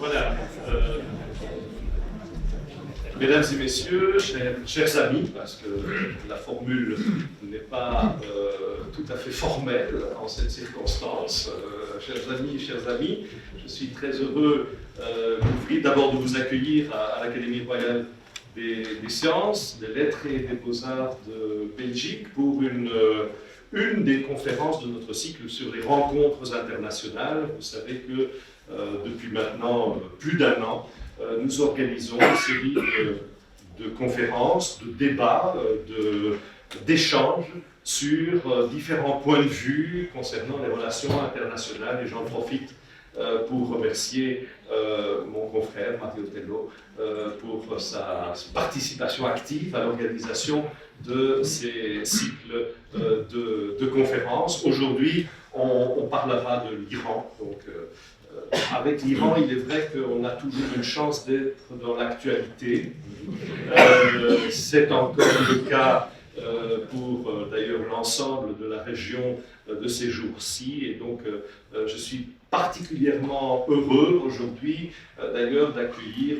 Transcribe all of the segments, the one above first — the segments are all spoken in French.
Voilà. Mesdames et messieurs, chers amis, parce que la formule n'est pas tout à fait formelle en cette circonstance, chers amis, je suis très heureux d'abord de vous accueillir à l'Académie royale des sciences, des lettres et des beaux-arts de Belgique pour une des conférences de notre cycle sur les rencontres internationales. Vous savez que depuis maintenant plus d'un an, nous organisons une série de conférences, de débats, d'échanges sur différents points de vue concernant les relations internationales. Et j'en profite pour remercier mon confrère Matteo Tello pour sa participation active à l'organisation de ces cycles de conférences. Aujourd'hui, on parlera de l'Iran. Donc, avec l'Iran, il est vrai qu'on a toujours une chance d'être dans l'actualité. C'est encore le cas pour d'ailleurs l'ensemble de la région de ces jours-ci. Et donc, je suis particulièrement heureux aujourd'hui d'ailleurs d'accueillir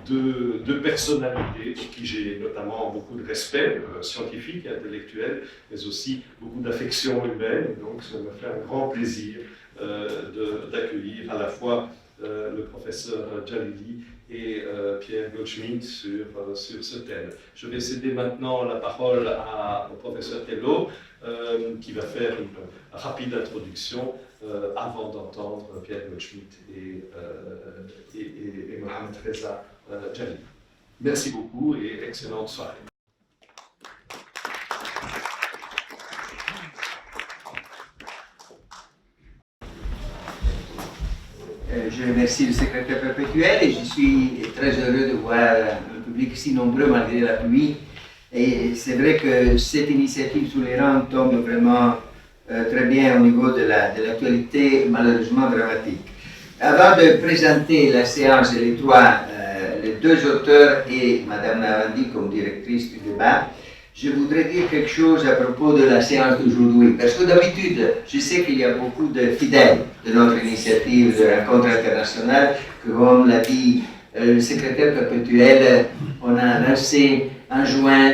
deux personnalités pour qui j'ai notamment beaucoup de respect scientifique et intellectuel, mais aussi beaucoup d'affection humaine. Donc, ça me fait un grand plaisir d'accueillir à la fois le professeur Jalili et Pierre Goldschmidt sur ce thème. Je vais céder maintenant la parole au professeur Tello qui va faire une rapide introduction avant d'entendre Pierre Goldschmidt et Mohamed Reza Jalili. Merci beaucoup et excellente soirée. Je remercie le secrétaire perpétuel et je suis très heureux de voir un public si nombreux malgré la pluie. Et c'est vrai que cette initiative sur l'Iran tombe vraiment très bien au niveau de l'actualité malheureusement dramatique. Avant de présenter la séance et les deux auteurs et Mme Navandi comme directrice du débat, je voudrais dire quelque chose à propos de la séance d'aujourd'hui. Parce que d'habitude, je sais qu'il y a beaucoup de fidèles de notre initiative de rencontre internationale, que comme l'a dit le secrétaire perpétuel, on a lancé en juin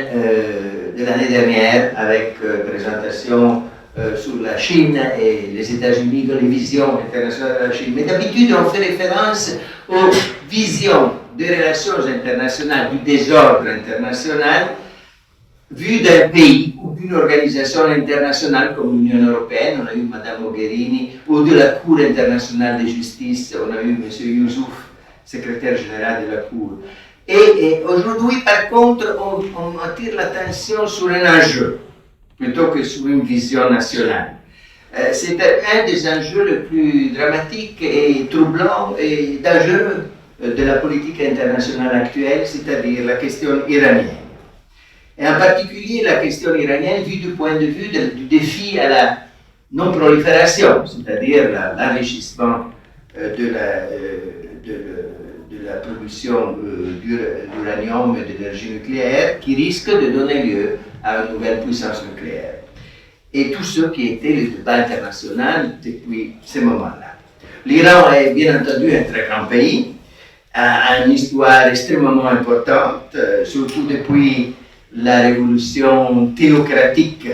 de l'année dernière avec présentation sur la Chine et les États-Unis dans les visions internationales de la Chine. Mais d'habitude, on fait référence aux visions des relations internationales, du désordre international, vu d'un pays ou d'une organisation internationale comme l'Union européenne, on a eu Mme Mogherini, ou de la Cour internationale de justice, on a eu M. Youssouf, secrétaire général de la Cour. Et aujourd'hui, par contre, on attire l'attention sur un enjeu, plutôt que sur une vision nationale. C'est un des enjeux les plus dramatiques et troublants et dangereux de la politique internationale actuelle, c'est-à-dire la question iranienne. Et en particulier la question iranienne vue du point de vue du défi à la non-prolifération, c'est-à-dire l'enrichissement de la production d'uranium et d'énergie nucléaire qui risque de donner lieu à une nouvelle puissance nucléaire. Et tout ce qui était le débat international depuis ce moment-là. L'Iran est bien entendu un très grand pays, a une histoire extrêmement importante, surtout depuis la révolution théocratique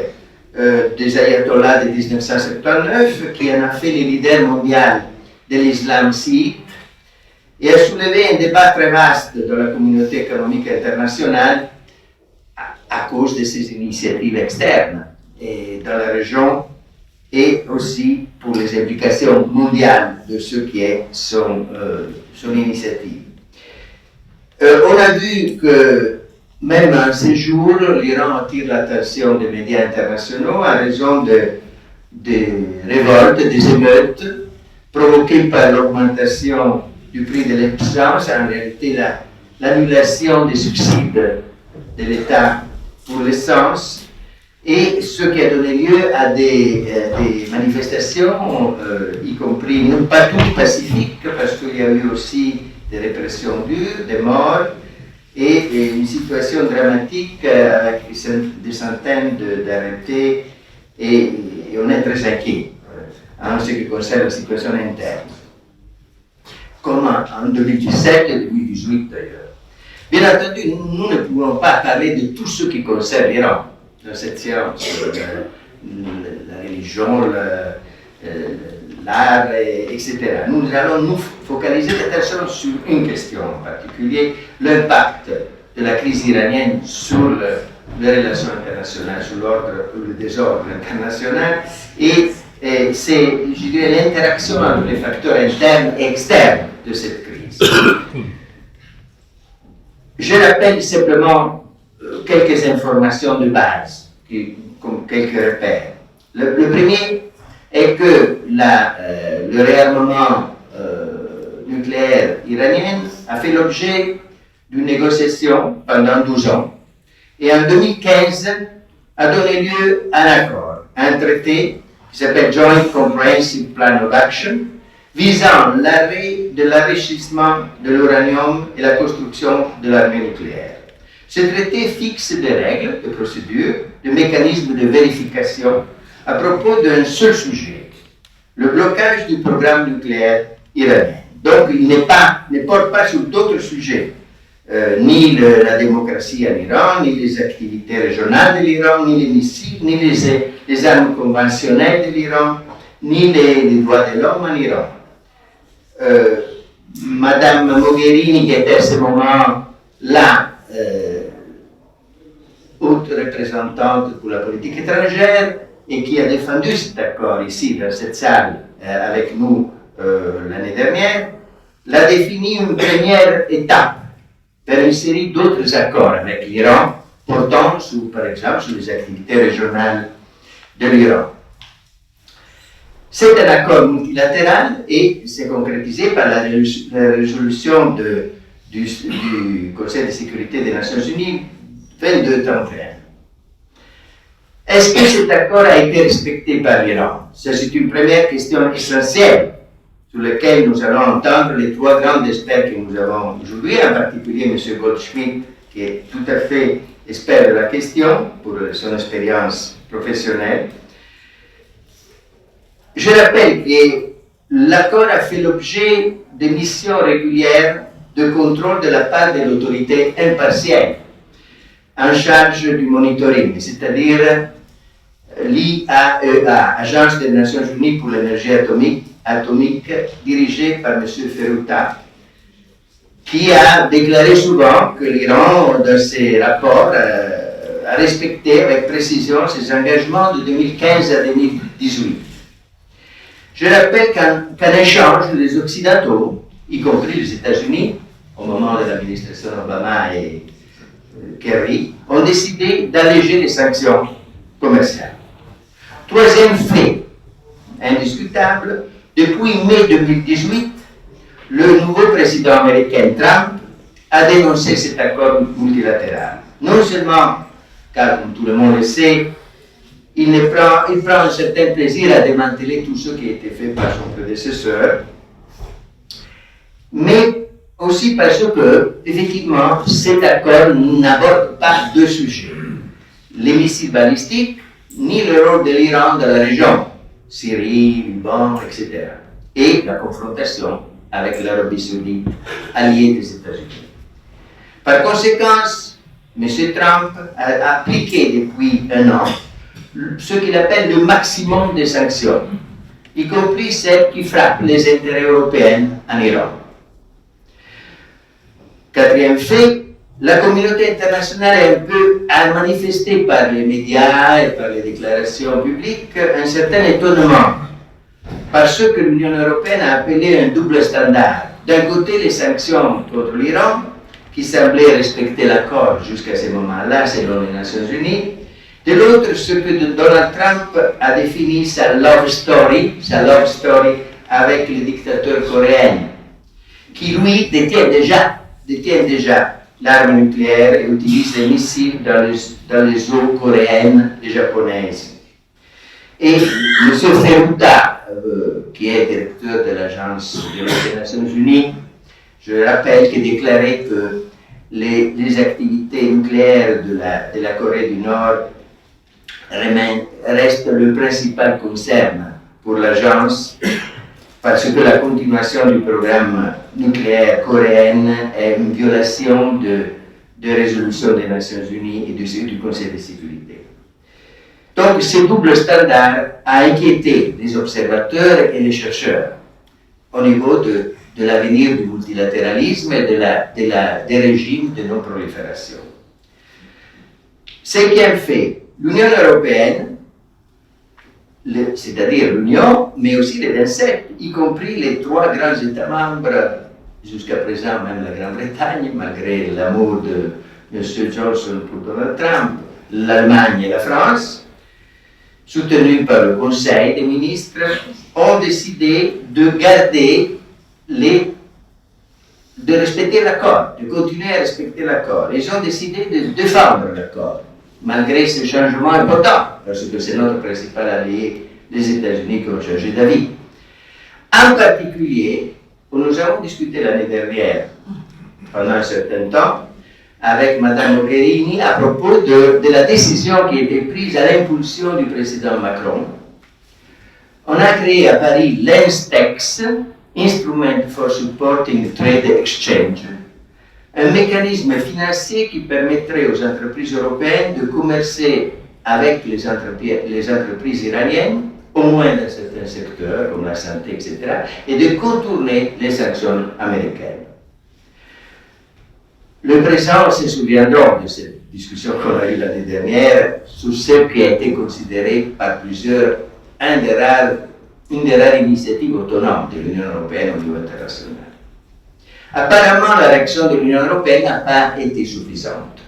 des ayatollahs de 1979, qui en a fait les leaders mondiaux de l'islam chiite, et a soulevé un débat très vaste dans la communauté économique internationale à cause de ses initiatives externes et dans la région, et aussi pour les implications mondiales de ce qui est son initiative. On a vu que même en ces jours, l'Iran attire l'attention des médias internationaux en raison des révoltes, des émeutes provoquées par l'augmentation du prix de l'essence, en réalité l'annulation des subsides de l'État pour l'essence, et ce qui a donné lieu à des manifestations, y compris non pas toutes pacifiques, parce qu'il y a eu aussi des répressions dures, des morts, et une situation dramatique avec des centaines d'arrêtés, et on est très inquiet en ce qui concerne la situation interne. comme en 2017 et 2018 d'ailleurs. Bien entendu, nous ne pouvons pas parler de tout ce qui concerne l'Iran dans cette séance, la religion, l'art, etc. Nous allons nous focaliser l'attention sur une question en particulier, l'impact de la crise iranienne sur les relations internationales, sur l'ordre ou le désordre international, et c'est, je dirais, l'interaction entre les facteurs internes et externes de cette crise. Je rappelle simplement quelques informations de base, comme quelques repères. Le premier est que le réarmement nucléaire iranien a fait l'objet d'une négociation pendant 12 ans et en 2015 a donné lieu à un accord, un traité qui s'appelle Joint Comprehensive Plan of Action, visant l'arrêt de l'enrichissement de l'uranium et la construction de l'armée nucléaire. Ce traité fixe des règles, des procédures, des mécanismes de vérification à propos d'un seul sujet, le blocage du programme nucléaire iranien. Donc, il ne porte pas sur d'autres sujets, ni la démocratie en Iran, ni les activités régionales de l'Iran, ni les missiles, ni les armes conventionnelles de l'Iran, ni les droits de l'homme en Iran. Madame Mogherini, qui était à ce moment la haute représentante pour la politique étrangère et qui a défendu cet accord ici, dans cette salle, avec nous l'année dernière, l'a défini une première étape vers une série d'autres accords avec l'Iran, portant, par exemple, sur les activités régionales de l'Iran. C'est un accord multilatéral et c'est concrétisé par la résolution du Conseil de sécurité des Nations Unies 2231. Est-ce que cet accord a été respecté par l'Iran? Ça, c'est une première question essentielle sur laquelle nous allons entendre les trois grands experts que nous avons aujourd'hui, en particulier M. Goldschmidt, qui est tout à fait expert de la question pour son expérience professionnelle. Je rappelle que l'accord a fait l'objet de missions régulières de contrôle de la part de l'autorité impartiale en charge du monitoring, c'est-à-dire l'IAEA, Agence des Nations Unies pour l'énergie atomique, dirigée par M. Ferruta, qui a déclaré souvent que l'Iran, dans ses rapports, a respecté avec précision ses engagements de 2015 à 2018. Je rappelle qu'en échange, les Occidentaux, y compris les États-Unis, au moment de l'administration Obama et Kerry, ont décidé d'alléger les sanctions commerciales. Troisième fait indiscutable, depuis mai 2018, le nouveau président américain Trump a dénoncé cet accord multilatéral. Non seulement, car comme tout le monde le sait, il prend un certain plaisir à démanteler tout ce qui a été fait par son prédécesseur, mais aussi parce que, effectivement, cet accord n'aborde pas deux sujets, les missiles balistiques, ni le rôle de l'Iran dans la région, Syrie, Liban, etc., et la confrontation avec l'Arabie saoudite, alliée des États-Unis. Par conséquent, M. Trump a appliqué depuis un an ce qu'il appelle le maximum des sanctions, y compris celles qui frappent les intérêts européens en Iran. Quatrième fait, la communauté internationale a manifesté par les médias et par les déclarations publiques un certain étonnement par ce que l'Union européenne a appelé un double standard. D'un côté, les sanctions contre l'Iran, qui semblaient respecter l'accord jusqu'à ce moment-là, selon les Nations Unies. De l'autre, ce que Donald Trump a défini sa love story avec le dictateur coréen, qui lui détient déjà l'arme nucléaire et utilise les missiles dans les eaux coréennes et japonaises. Et M. Ferruta, qui est directeur de l'Agence des Nations Unies, je rappelle qu'il déclarait que les activités nucléaires de la Corée du Nord restent le principal concern pour l'agence parce que la continuation du programme nucléaire coréen est une violation de résolutions des Nations Unies et du Conseil de sécurité. Donc, ce double standard a inquiété les observateurs et les chercheurs au niveau de l'avenir du multilatéralisme et des régimes de non-prolifération. Ce qui a fait l'Union européenne, c'est-à-dire l'Union, mais aussi les 27, y compris les 3 grands États membres, jusqu'à présent même la Grande-Bretagne, malgré l'amour de M. Johnson pour Donald Trump, l'Allemagne et la France, soutenus par le Conseil des ministres, ont décidé de garder de respecter l'accord, de continuer à respecter l'accord. Ils ont décidé de défendre l'accord, malgré ce changement important, parce que c'est notre principal allié, les États-Unis, qui ont changé d'avis. En particulier, nous avons discuté l'année dernière, pendant un certain temps, avec Mme Mogherini à propos de la décision qui a été prise à l'impulsion du président Macron. On a créé à Paris l'INSTEX, Instrument for Supporting Trade Exchange, un mécanisme financier qui permettrait aux entreprises européennes de commercer avec les entreprises iraniennes, au moins dans certains secteurs, comme la santé, etc., et de contourner les sanctions américaines. Le président se souviendra de cette discussion qu'on a eue l'année dernière sur ce qui a été considéré par plusieurs une des rares initiatives autonomes de l'Union européenne au niveau international. Apparemment, la réaction de l'Union européenne n'a pas été suffisante,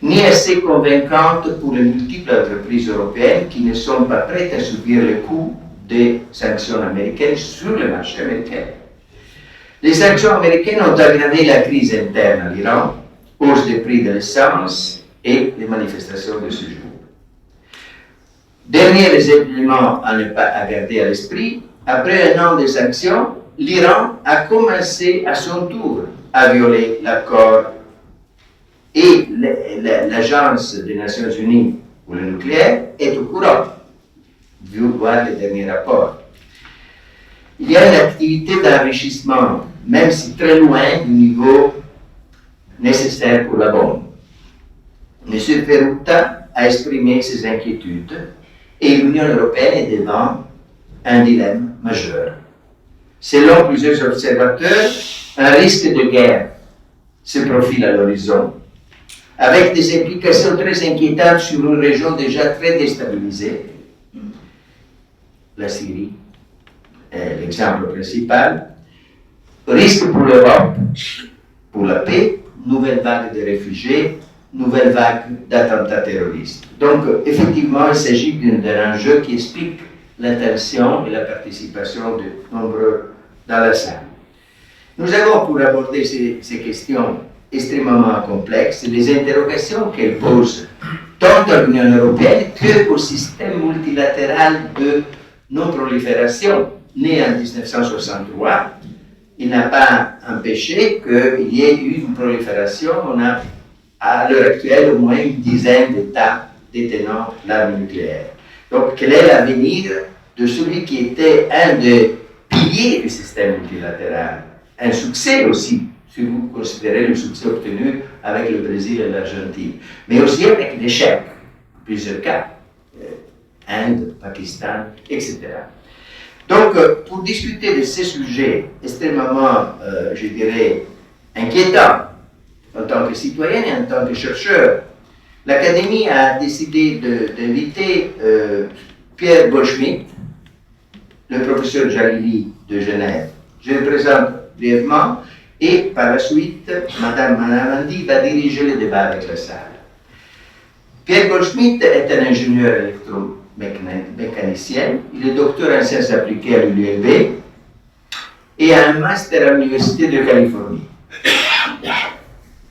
ni assez convaincante pour les multiples entreprises européennes qui ne sont pas prêtes à subir le coût des sanctions américaines sur le marché américain. Les sanctions américaines ont aggravé la crise interne à l'Iran, hausse des prix de l'essence et les manifestations de ce jour. Dernier élément à ne pas garder à l'esprit, après un an de sanctions, l'Iran a commencé à son tour à violer l'accord et l'Agence des Nations Unies pour le nucléaire est au courant, vu voir les derniers rapports. Il y a une activité d'enrichissement, même si très loin du niveau nécessaire pour la bombe. M. Perroutta a exprimé ses inquiétudes et l'Union européenne est devant un dilemme majeur. Selon plusieurs observateurs, un risque de guerre se profile à l'horizon, avec des implications très inquiétantes sur une région déjà très déstabilisée, la Syrie est l'exemple principal, risque pour l'Europe, pour la paix, nouvelle vague de réfugiés, nouvelle vague d'attentats terroristes. Donc, effectivement, il s'agit d'un enjeu qui explique l'attention et la participation de nombreux dans la salle. Nous avons, pour aborder ces questions extrêmement complexes, les interrogations qu'elles posent tant à l'Union européenne qu'au système multilatéral de non-prolifération, né en 1963. Il n'a pas empêché qu'il y ait eu une prolifération. On a à l'heure actuelle au moins une dizaine d'États détenant l'arme nucléaire. Donc, quel est l'avenir de celui qui était un des piliers du système multilatéral? Un succès aussi, si vous considérez le succès obtenu avec le Brésil et l'Argentine, mais aussi avec l'échec, plusieurs cas, Inde, Pakistan, etc. Donc, pour discuter de ces sujets extrêmement, je dirais, inquiétants, en tant que citoyen et en tant que chercheur, l'Académie a décidé d'inviter Pierre Goldschmidt, le professeur Jalili de Genève. Je le présente brièvement et par la suite, Mme Manavandi va diriger le débat avec la salle. Pierre Goldschmidt est un ingénieur électromécanicien. Il est docteur en sciences appliquées à l'ULB et a un master à l'Université de Californie.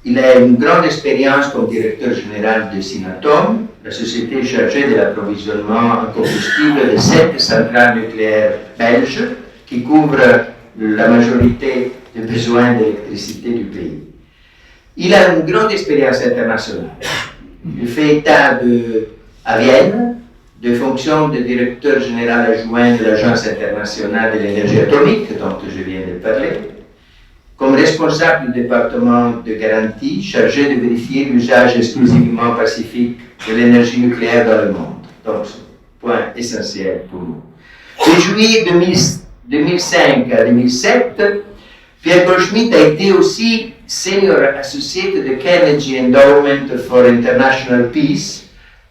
Il a une grande expérience comme directeur général de Synatom, la société chargée de l'approvisionnement en combustible de 7 centrales nucléaires belges qui couvrent la majorité des besoins d'électricité du pays. Il a une grande expérience internationale. Il fait état à Vienne, des fonctions de directeur général adjoint de l'Agence internationale de l'énergie atomique, dont je viens de parler, comme responsable du département de garantie chargé de vérifier l'usage exclusivement pacifique de l'énergie nucléaire dans le monde. Donc, c'est un point essentiel pour nous. De juillet 2005 à 2007, Pierre Goldschmidt a été aussi Senior Associate de Carnegie Endowment for International Peace,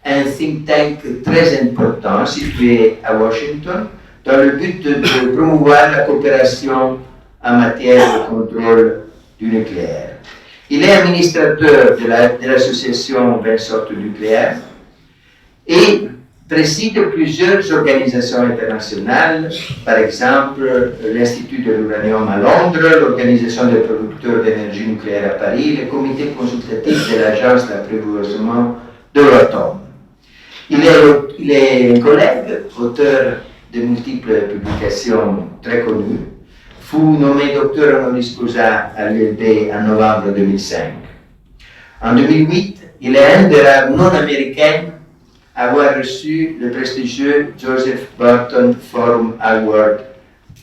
un think tank très important situé à Washington, dans le but de promouvoir la coopération en matière de contrôle du nucléaire. Il est administrateur de l'association 20 sortes nucléaires et préside plusieurs organisations internationales, par exemple l'Institut de l'uranium à Londres, l'Organisation des producteurs d'énergie nucléaire à Paris, le comité consultatif de l'Agence d'apprivoisement de l'atome. Il est un collègue, auteur de multiples publications très connues, fut nommé docteur honoris causa à l'ULB en novembre 2005. En 2008, il est un des rares non-américains à avoir reçu le prestigieux Joseph Burton Forum Award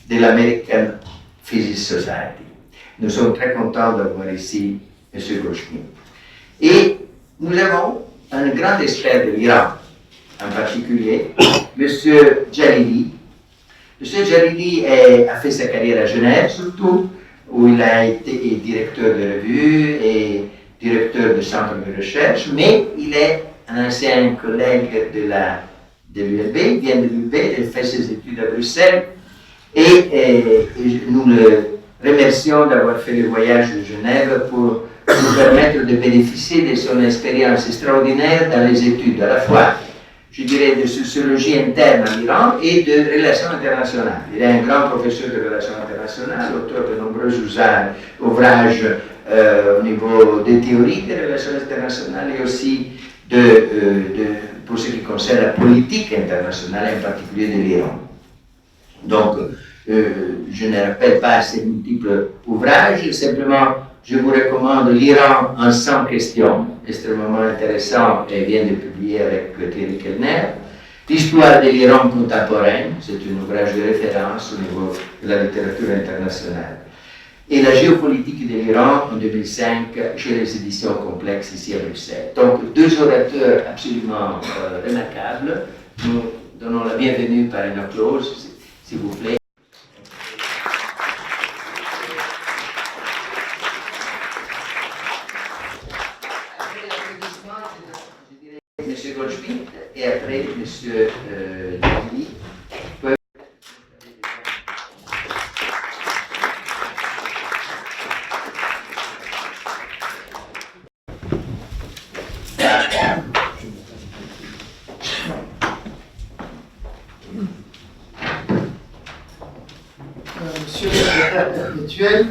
de l'American Physics Society. Nous sommes très contents d'avoir ici M. Goldschmidt. Et nous avons un grand expert de l'Iran, en particulier, M. Jalili. M. Jalili a fait sa carrière à Genève, surtout, où il a été directeur de revue et directeur de centre de recherche, mais il est un ancien collègue de l'ULB, il vient de l'ULB, il fait ses études à Bruxelles, et nous le remercions d'avoir fait le voyage de Genève pour nous permettre de bénéficier de son expérience extraordinaire dans les études, à la fois, je dirais, de sociologie interne en Iran et de relations internationales. Il est un grand professeur de relations internationales, auteur de nombreux ouvrages au niveau des théories des relations internationales et aussi pour ce qui concerne la politique internationale, en particulier de l'Iran. Donc, je ne rappelle pas ces multiples ouvrages, simplement je vous recommande l'Iran en 100 questions, extrêmement intéressant et vient de publier avec Thierry Kellner. L'histoire de l'Iran contemporain, c'est un ouvrage de référence au niveau de la littérature internationale. Et la géopolitique de l'Iran en 2005 chez les éditions complexes ici à Bruxelles. Donc, deux orateurs absolument remarquables. Nous donnons la bienvenue par un applause, s'il vous plaît. M. Goldschmidt et après M. Jalili. Monsieur le secrétaire perpétuel,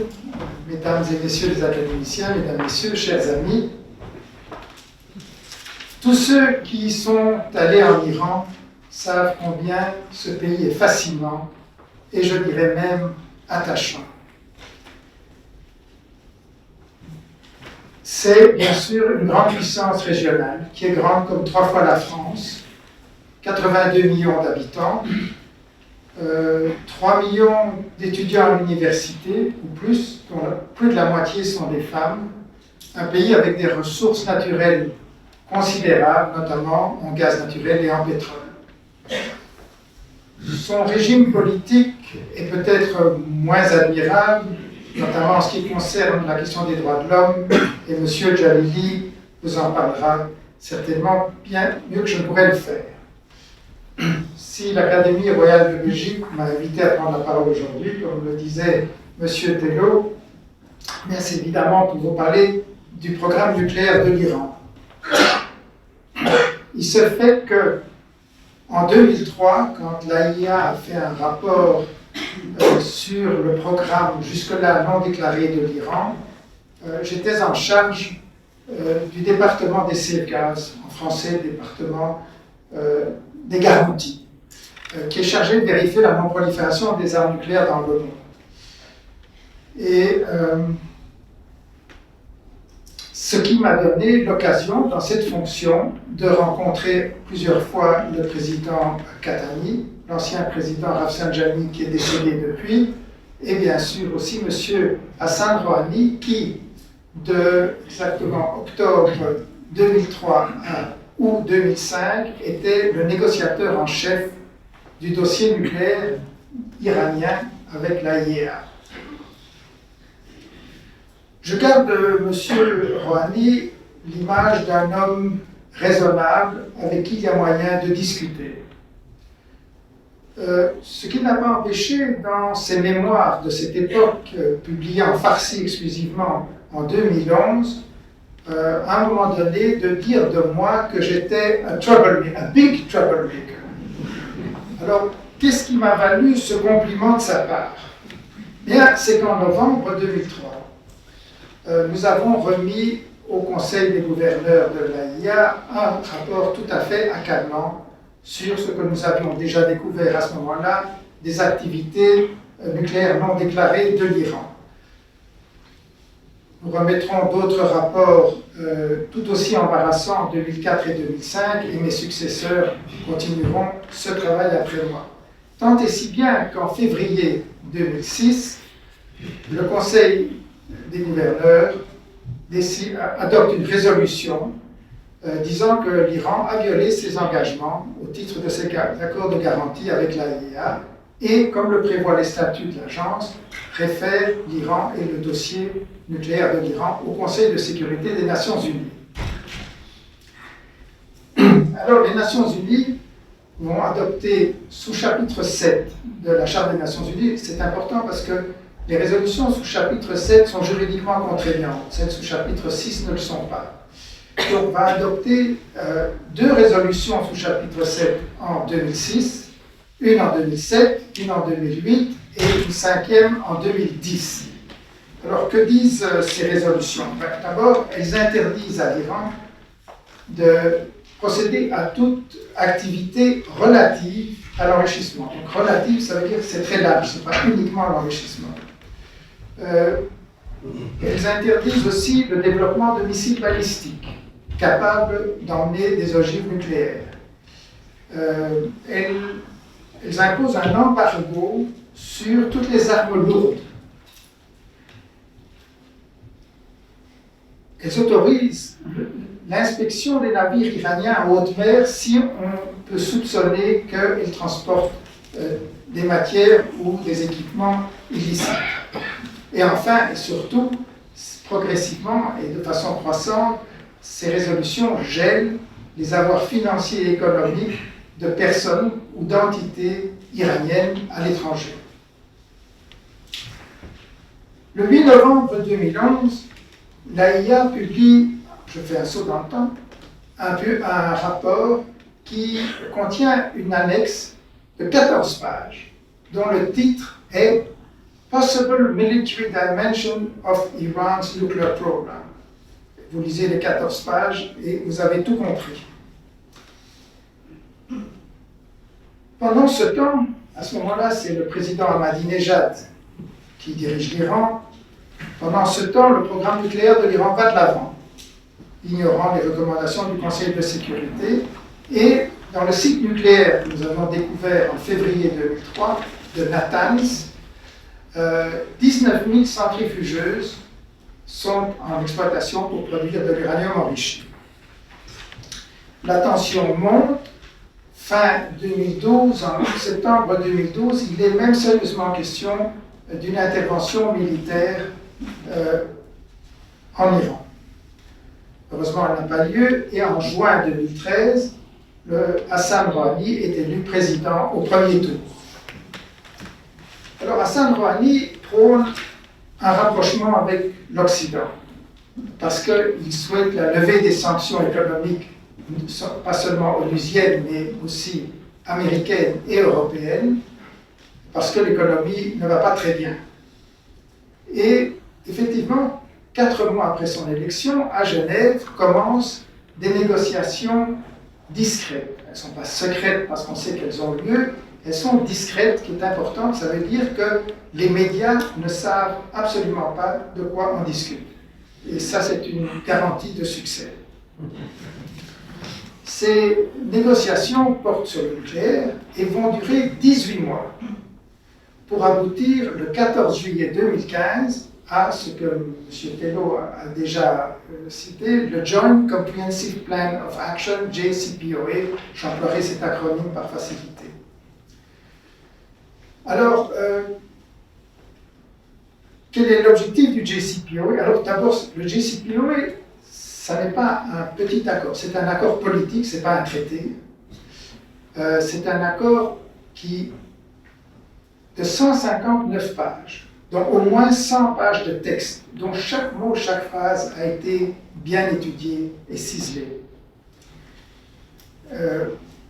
mesdames et messieurs les académiciens, mesdames et messieurs, chers amis, tous ceux qui sont allés en Iran savent combien ce pays est fascinant et je dirais même attachant. C'est bien sûr une grande puissance régionale qui est grande comme 3 fois la France, 82 millions d'habitants, 3 millions d'étudiants à l'université ou plus, dont plus de la moitié sont des femmes, un pays avec des ressources naturelles considérables, notamment en gaz naturel et en pétrole. Son régime politique est peut-être moins admirable, notamment en ce qui concerne la question des droits de l'homme, et M. Jalili vous en parlera certainement bien mieux que je ne pourrais le faire. Si l'Académie royale de Belgique m'a invité à prendre la parole aujourd'hui, comme le disait M. Tello, c'est évidemment pour vous parler du programme nucléaire de l'Iran. Il se fait que, en 2003, quand l'AIA a fait un rapport sur le programme jusque-là non déclaré de l'Iran, j'étais en charge du département des CECAS, en français, département des garanties, qui est chargé de vérifier la non-prolifération des armes nucléaires dans le monde. Et ce qui m'a donné l'occasion, dans cette fonction, de rencontrer plusieurs fois le président Khatami, l'ancien président Rafsanjani qui est décédé depuis, et bien sûr aussi M. Hassan Rouhani qui, de exactement octobre 2003 à août 2005, était le négociateur en chef du dossier nucléaire iranien avec l'AIEA. Je garde de M. Rouhani l'image d'un homme raisonnable avec qui il y a moyen de discuter. Ce qui n'a pas empêché, dans ses mémoires de cette époque, publiées en farsi exclusivement en 2011, à un moment donné, de dire de moi que j'étais a big troublemaker. Alors, qu'est-ce qui m'a valu ce compliment de sa part? Bien, c'est qu'en novembre 2003, nous avons remis au Conseil des gouverneurs de l'AIA un rapport tout à fait accablant sur ce que nous avions déjà découvert à ce moment-là, des activités nucléaires non déclarées de l'Iran. Nous remettrons d'autres rapports tout aussi embarrassants en 2004 et 2005, et mes successeurs continueront ce travail après moi. Tant et si bien qu'en février 2006, le Conseil des gouverneurs adopte une résolution disant que l'Iran a violé ses engagements au titre de ses accords de garantie avec l'AIEA et, comme le prévoient les statuts de l'agence, réfère l'Iran et le dossier nucléaire de l'Iran au Conseil de sécurité des Nations Unies. Alors, les Nations Unies vont adopter sous chapitre 7 de la Charte des Nations Unies. C'est important parce que les résolutions sous chapitre 7 sont juridiquement contraignantes. Celles sous chapitre 6 ne le sont pas. Donc, on va adopter deux résolutions sous chapitre 7 en 2006, une en 2007, une en 2008 et une cinquième en 2010. Alors, que disent ces résolutions? D'abord, elles interdisent à l'Iran de procéder à toute activité relative à l'enrichissement. Donc, relative, ça veut dire que c'est très large, ce n'est pas uniquement l'enrichissement. Elles interdisent aussi le développement de missiles balistiques capables d'emmener des ogives nucléaires. Elles imposent un embargo sur toutes les armes lourdes. Elles autorisent l'inspection des navires iraniens en haute mer si on peut soupçonner qu'ils transportent des matières ou des équipements illicites. Et enfin, et surtout, progressivement et de façon croissante, ces résolutions gèlent les avoirs financiers et économiques de personnes ou d'entités iraniennes à l'étranger. Le 8 novembre 2011, l'AIA publie, je fais un saut dans le temps, un rapport qui contient une annexe de 14 pages, dont le titre est Possible Military Dimension of Iran's Nuclear Program. Vous lisez les 14 pages et vous avez tout compris. Pendant ce temps, à ce moment-là, c'est le président Ahmadinejad qui dirige l'Iran. Pendant ce temps, le programme nucléaire de l'Iran va de l'avant, ignorant les recommandations du Conseil de sécurité. Et dans le site nucléaire que nous avons découvert en février 2003 de Natanz, 19 000 centrifugeuses sont en exploitation pour produire de l'uranium enrichi. La tension monte. Fin 2012, en septembre 2012, il est même sérieusement question d'une intervention militaire en Iran. Heureusement, elle n'a pas lieu, et en juin 2013, Hassan Rouhani est élu président au premier tour. Alors Hassan Rouhani prône un rapprochement avec l'Occident, parce qu'il souhaite la levée des sanctions économiques, pas seulement onusiennes, mais aussi américaines et européennes, parce que l'économie ne va pas très bien. Et effectivement, 4 mois après son élection, à Genève, commencent des négociations discrètes. Elles ne sont pas secrètes parce qu'on sait qu'elles ont lieu, elles sont discrètes, qui est importante. Ça veut dire que les médias ne savent absolument pas de quoi on discute. Et ça, c'est une garantie de succès. Ces négociations portent sur le nucléaire et vont durer 18 mois pour aboutir le 14 juillet 2015 à ce que M. Tello a déjà cité, le Joint Comprehensive Plan of Action, JCPOA. J'emploierai cet acronyme par facilité. Alors, quel est l'objectif du JCPOA? Alors d'abord, le JCPOA, ça n'est pas un petit accord, c'est un accord politique, ce n'est pas un traité. C'est un accord de 159 pages, donc au moins 100 pages de texte, dont chaque mot, chaque phrase a été bien étudié et ciselé.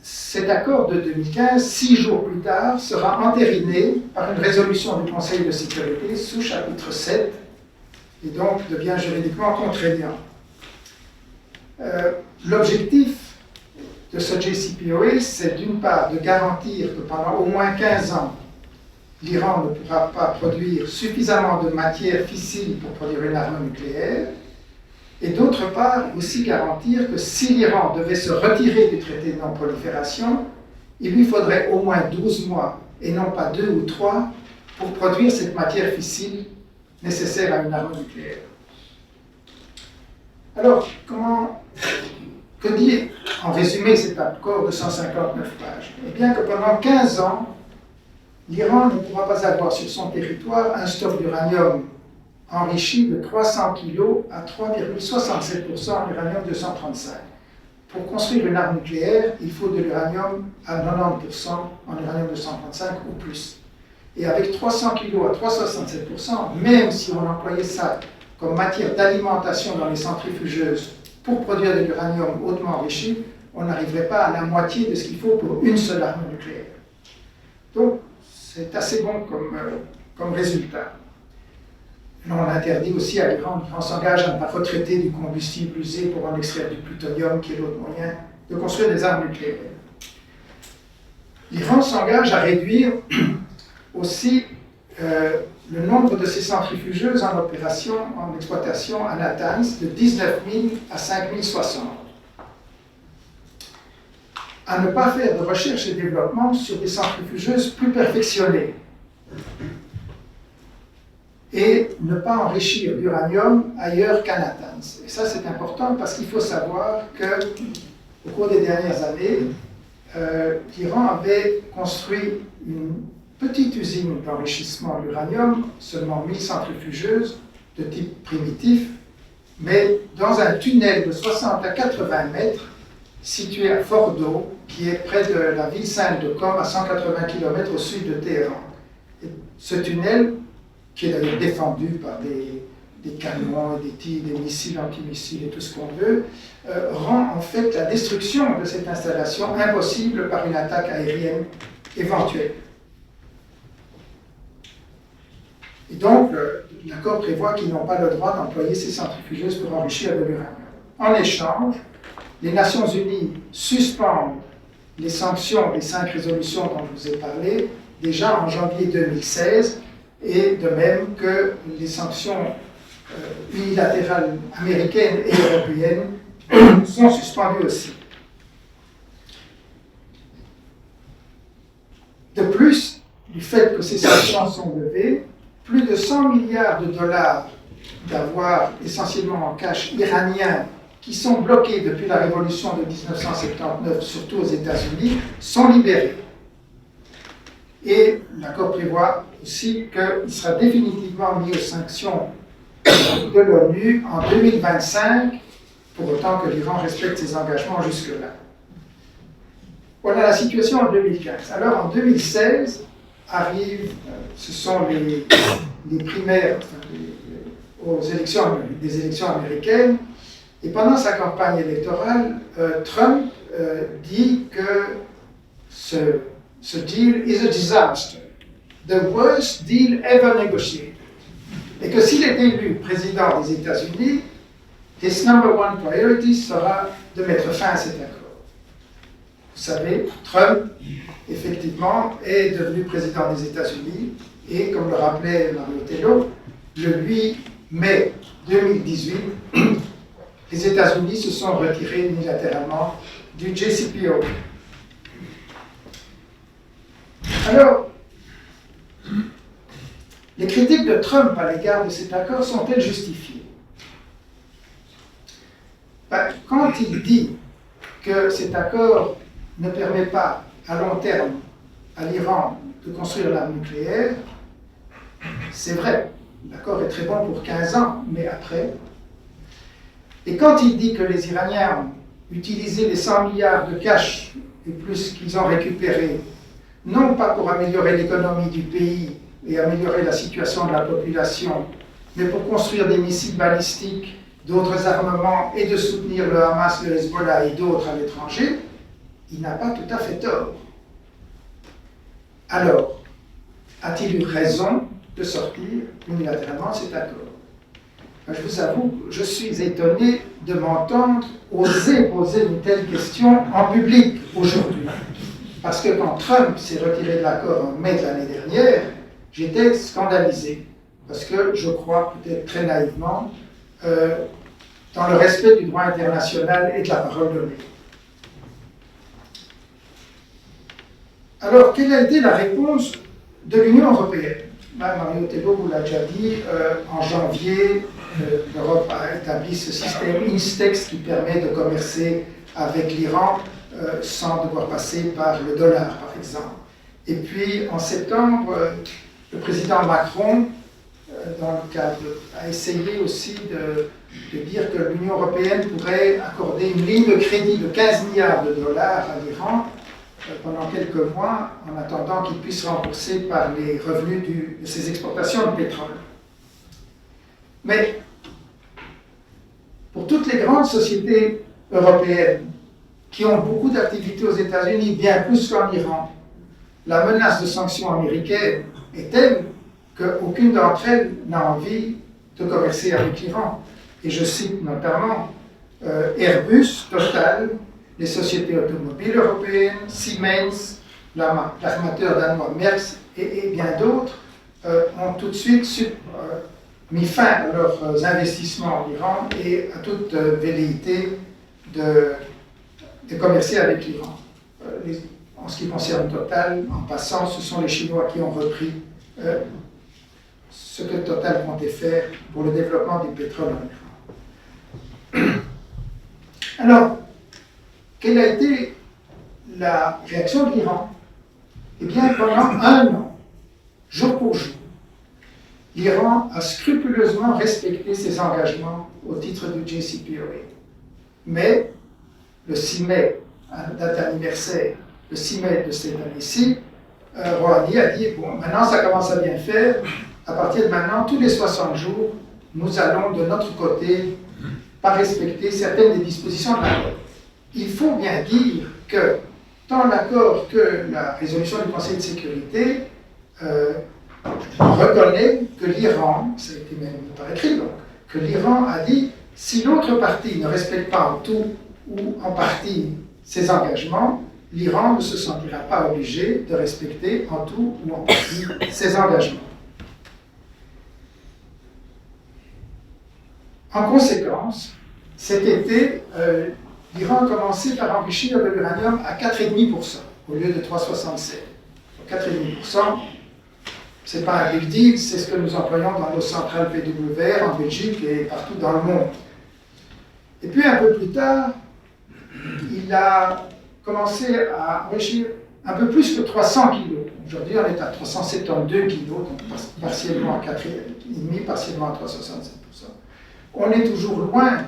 Cet accord de 2015, 6 jours plus tard, sera entériné par une résolution du Conseil de sécurité sous chapitre 7 et donc devient juridiquement contraignant. L'objectif de ce JCPOA, c'est d'une part de garantir que pendant au moins 15 ans, l'Iran ne pourra pas produire suffisamment de matière fissile pour produire une arme nucléaire, et d'autre part aussi garantir que si l'Iran devait se retirer du traité de non-prolifération, il lui faudrait au moins 12 mois, et non pas 2 ou 3, pour produire cette matière fissile nécessaire à une arme nucléaire. Alors, que dit en résumé cet accord de 159 pages? Eh bien que pendant 15 ans, l'Iran ne pourra pas avoir sur son territoire un stock d'uranium enrichi de 300 kg à 3,67% en uranium-235. Pour construire une arme nucléaire, il faut de l'uranium à 90% en uranium-235 ou plus. Et avec 300 kg à 3,67%, même si on employait ça comme matière d'alimentation dans les centrifugeuses pour produire de l'uranium hautement enrichi, on n'arriverait pas à la moitié de ce qu'il faut pour une seule arme nucléaire. Donc, c'est assez bon comme résultat. On interdit aussi à l'Iran, l'Iran s'engage à ne pas retraiter du combustible usé pour en extraire du plutonium, qui est l'autre moyen de construire des armes nucléaires. L'Iran s'engage à réduire aussi le nombre de ces centrifugeuses en opération, en exploitation à Natanz, de 19 000 à 5 060. À ne pas faire de recherche et développement sur des centrifugeuses plus perfectionnées et ne pas enrichir l'uranium ailleurs qu'à Natanz. Et ça, c'est important parce qu'il faut savoir qu'au cours des dernières années, l'Iran avait construit une petite usine d'enrichissement de l'uranium, seulement 1000 centrifugeuses de type primitif, mais dans un tunnel de 60 à 80 mètres situé à Fordo, qui est près de la ville sainte de Qom, à 180 km au sud de Téhéran. Et ce tunnel, qui est d'ailleurs défendu par des canons, des tirs, des missiles, antimissiles et tout ce qu'on veut, rend en fait la destruction de cette installation impossible par une attaque aérienne éventuelle. Et donc, l'accord prévoit qu'ils n'ont pas le droit d'employer ces centrifugeuses pour enrichir de l'uranium. En échange, les Nations Unies suspendent les sanctions des 5 résolutions dont je vous ai parlé déjà en janvier 2016, et de même que les sanctions unilatérales américaines et européennes sont suspendues aussi. De plus, du fait que ces sanctions sont levées, plus de 100 milliards de dollars d'avoirs essentiellement en cash iranien qui sont bloqués depuis la révolution de 1979, surtout aux États-Unis, sont libérés. Et l'accord prévoit aussi qu'il sera définitivement mis aux sanctions de l'ONU en 2025, pour autant que l'Iran respecte ses engagements jusque-là. Voilà la situation en 2015. Alors en 2016, ce sont les primaires des élections américaines, et pendant sa campagne électorale, Trump dit que ce deal is a disaster, the worst deal ever negotiated, et que s'il est élu président des États-Unis, his number one priority sera de mettre fin à cet accord. Vous savez, Trump, effectivement, est devenu président des États-Unis, et comme le rappelait Mario Tello, le 8 mai 2018, les États-Unis se sont retirés unilatéralement du JCPOA. Alors, les critiques de Trump à l'égard de cet accord sont-elles justifiées? Quand il dit que cet accord ne permet pas à long terme à l'Iran de construire l'arme nucléaire, c'est vrai, l'accord est très bon pour 15 ans, mais après. Et quand il dit que les Iraniens ont utilisé les 100 milliards de cash et plus qu'ils ont récupérés, non pas pour améliorer l'économie du pays et améliorer la situation de la population, mais pour construire des missiles balistiques, d'autres armements et de soutenir le Hamas, le Hezbollah et d'autres à l'étranger, il n'a pas tout à fait tort. Alors, a-t-il eu raison de sortir unilatéralement de cet accord? Je vous avoue, je suis étonné de m'entendre oser poser une telle question en public aujourd'hui. Parce que quand Trump s'est retiré de l'accord en mai de l'année dernière, j'étais scandalisé. Parce que je crois, peut-être très naïvement, dans le respect du droit international et de la parole donnée. Alors, quelle a été la réponse de l'Union européenne? Mario Tello vous l'a déjà dit, en janvier, l'Europe a établi ce système INSTEX qui permet de commercer avec l'Iran sans devoir passer par le dollar, par exemple. Et puis, en septembre, le président Macron, dans le cadre, a essayé aussi de dire que l'Union européenne pourrait accorder une ligne de crédit de 15 milliards de dollars à l'Iran pendant quelques mois, en attendant qu'il puisse rembourser par les revenus de ses exportations de pétrole. Mais pour toutes les grandes sociétés européennes qui ont beaucoup d'activités aux États-Unis, bien plus qu'en Iran, la menace de sanctions américaines est telle qu'aucune d'entre elles n'a envie de commercer avec l'Iran. Et je cite notamment Airbus, Total, les sociétés automobiles européennes, Siemens, l'armateur danois Maersk et bien d'autres ont tout de suite mis fin à leurs investissements en Iran et à toute velléité de commercer avec l'Iran. En ce qui concerne Total, en passant, ce sont les Chinois qui ont repris ce que Total comptait faire pour le développement du pétrole en Iran. Alors, quelle a été la réaction de l'Iran? Eh bien, pendant un an, jour pour jour, l'Iran a scrupuleusement respecté ses engagements au titre du JCPOA. Mais, le 6 mai, à la date anniversaire, le 6 mai de cette année-ci, Rouhani a dit, bon, maintenant ça commence à bien faire, à partir de maintenant, tous les 60 jours, nous allons de notre côté pas respecter certaines des dispositions de l'accord. Il faut bien dire que tant l'accord que la résolution du Conseil de sécurité reconnaît que l'Iran, ça a été même par écrit, donc, que l'Iran a dit si l'autre partie ne respecte pas en tout ou en partie ses engagements, l'Iran ne se sentira pas obligé de respecter en tout ou en partie ses engagements. En conséquence, cet été, l'Iran a commencé par enrichir de l'uranium à 4,5% au lieu de 3,67%. 4,5%, ce n'est pas un big deal, c'est ce que nous employons dans nos centrales PWR en Belgique et partout dans le monde. Et puis un peu plus tard, il a commencé à enrichir un peu plus que 300 kg. Aujourd'hui, on est à 372 kg, donc partiellement à 4,5%, partiellement à 3,67%. On est toujours loin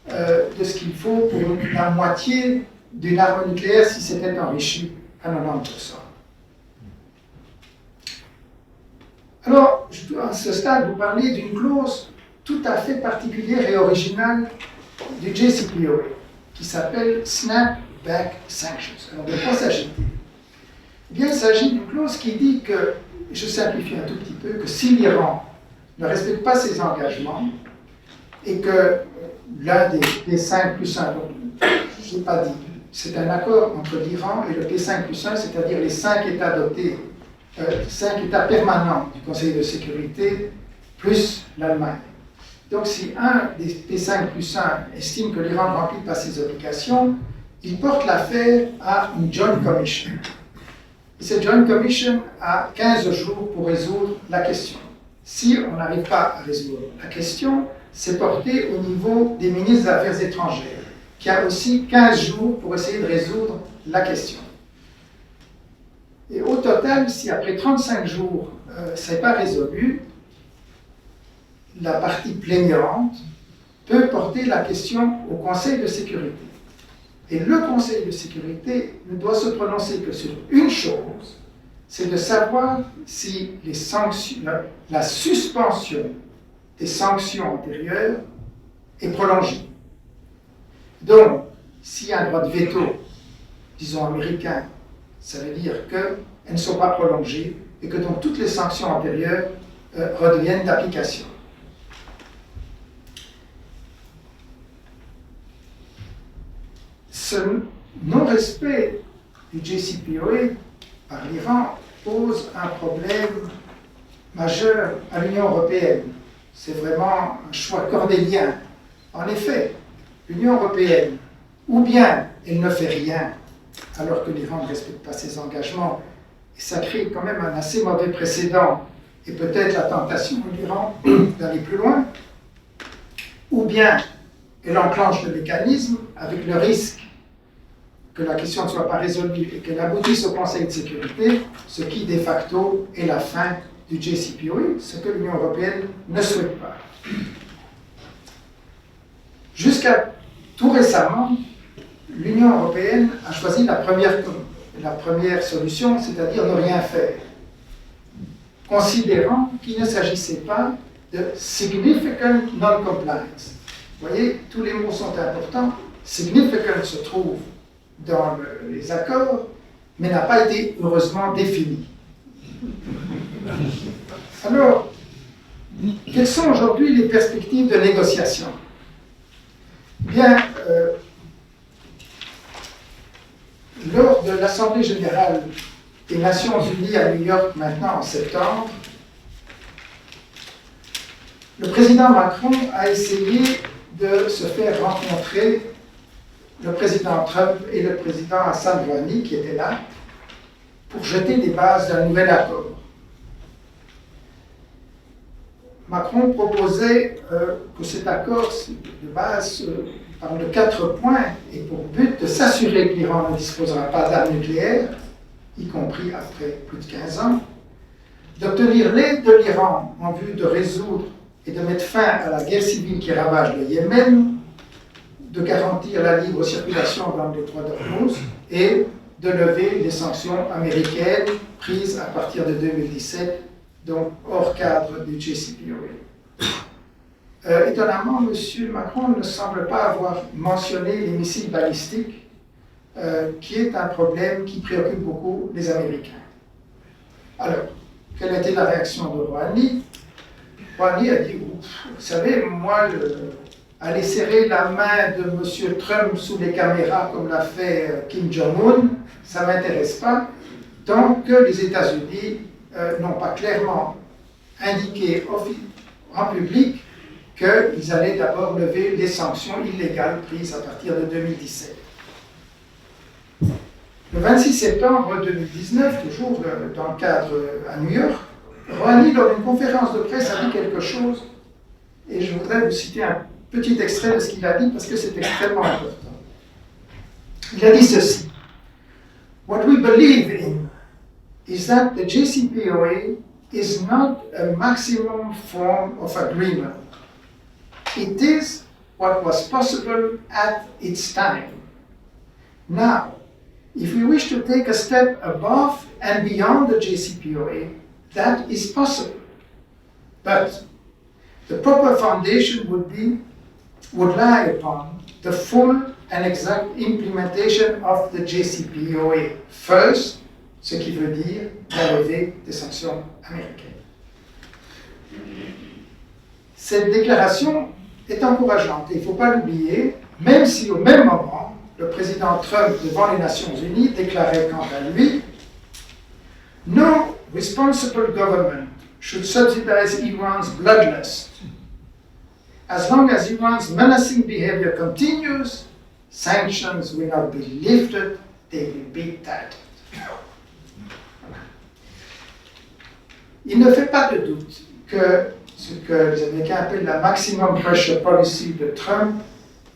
de ce qu'il faut pour la moitié d'une arme nucléaire si c'était enrichi à 90%. Alors, je dois à ce stade vous parler d'une clause tout à fait particulière et originale du JCPOA, qui s'appelle Snapback Sanctions. Alors, de quoi s'agit-il? Eh bien, il s'agit d'une clause qui dit que, je simplifie un tout petit peu, que si l'Iran ne respecte pas ses engagements et que l'un des P5 plus 1, donc, je n'ai pas dit, c'est un accord entre l'Iran et le P5 plus 1, c'est-à-dire les 5 États dotés, 5 États permanents du Conseil de sécurité, plus l'Allemagne. Donc si un des P5+1 estime que l'Iran ne remplit pas ses obligations, il porte l'affaire à une Joint Commission. Et cette Joint Commission a 15 jours pour résoudre la question. Si on n'arrive pas à résoudre la question, c'est porté au niveau des ministres des Affaires étrangères, qui a aussi 15 jours pour essayer de résoudre la question. Et au total, si après 35 jours, ça n'est pas résolu, la partie plaignante peut porter la question au Conseil de sécurité. Et le Conseil de sécurité ne doit se prononcer que sur une chose, c'est de savoir si les sanctions, la suspension des sanctions antérieures est prolongée. Donc, s'il y a un droit de veto, disons américain, ça veut dire qu'elles ne sont pas prolongées et que donc toutes les sanctions antérieures redeviennent d'application. Ce non-respect du JCPOA par l'Iran pose un problème majeur à l'Union européenne. C'est vraiment un choix cornélien. En effet, l'Union européenne, ou bien elle ne fait rien, alors que l'Iran ne respecte pas ses engagements, et ça crée quand même un assez mauvais précédent, et peut-être la tentation de l'Iran d'aller plus loin, ou bien elle enclenche le mécanisme avec le risque que la question ne soit pas résolue et qu'elle aboutisse au Conseil de sécurité, ce qui de facto est la fin du JCPOA, ce que l'Union européenne ne souhaite pas. Jusqu'à tout récemment, l'Union européenne a choisi la première solution, c'est-à-dire ne rien faire, considérant qu'il ne s'agissait pas de significant non-compliance. Vous voyez, tous les mots sont importants. Significant se trouve dans les accords, mais n'a pas été heureusement défini. Alors, quelles sont aujourd'hui les perspectives de négociation? Bien, lors de l'Assemblée générale des Nations unies à New York maintenant en septembre, le président Macron a essayé de se faire rencontrer le président Trump et le président Hassan Rouhani, qui étaient là, pour jeter les bases d'un nouvel accord. Macron proposait que cet accord de base parle de 4 points et pour but de s'assurer que l'Iran ne disposera pas d'armes nucléaires, y compris après plus de 15 ans, d'obtenir l'aide de l'Iran en vue de résoudre et de mettre fin à la guerre civile qui ravage le Yémen, de garantir la libre circulation dans le détroit d'Ormuz et de lever les sanctions américaines prises à partir de 2017, donc hors cadre du JCPOA. Étonnamment, M. Macron ne semble pas avoir mentionné les missiles balistiques, qui est un problème qui préoccupe beaucoup les Américains. Alors, quelle a été la réaction de Rouhani? Rouhani a dit, vous savez, moi, aller serrer la main de M. Trump sous les caméras comme l'a fait Kim Jong-un, ça ne m'intéresse pas, tant que les États-Unis n'ont pas clairement indiqué en public qu'ils allaient d'abord lever les sanctions illégales prises à partir de 2017. Le 26 septembre 2019, toujours dans le cadre à New York, Rouhani, lors d'une conférence de presse, a dit quelque chose, et je voudrais vous citer un petit extrait de ce qu'il a dit parce que c'est extrêmement important. Il a dit ceci: What we believe in is that the JCPOA is not a maximum form of agreement. It is what was possible at its time. Now, if we wish to take a step above and beyond the JCPOA, that is possible. But the proper foundation would lie upon the full and exact implementation of the JCPOA first, ce qui veut dire la levée des sanctions américaines. Cette déclaration est encourageante et il ne faut pas l'oublier, même si au même moment, le président Trump, devant les Nations Unies, déclarait quant à lui « No responsible government should subsidize Iran's bloodlust. as long as Iran's menacing behavior continues, sanctions will not be lifted, they will be tightened. Il ne fait pas de doute que ce que les Américains appellent la maximum pressure policy de Trump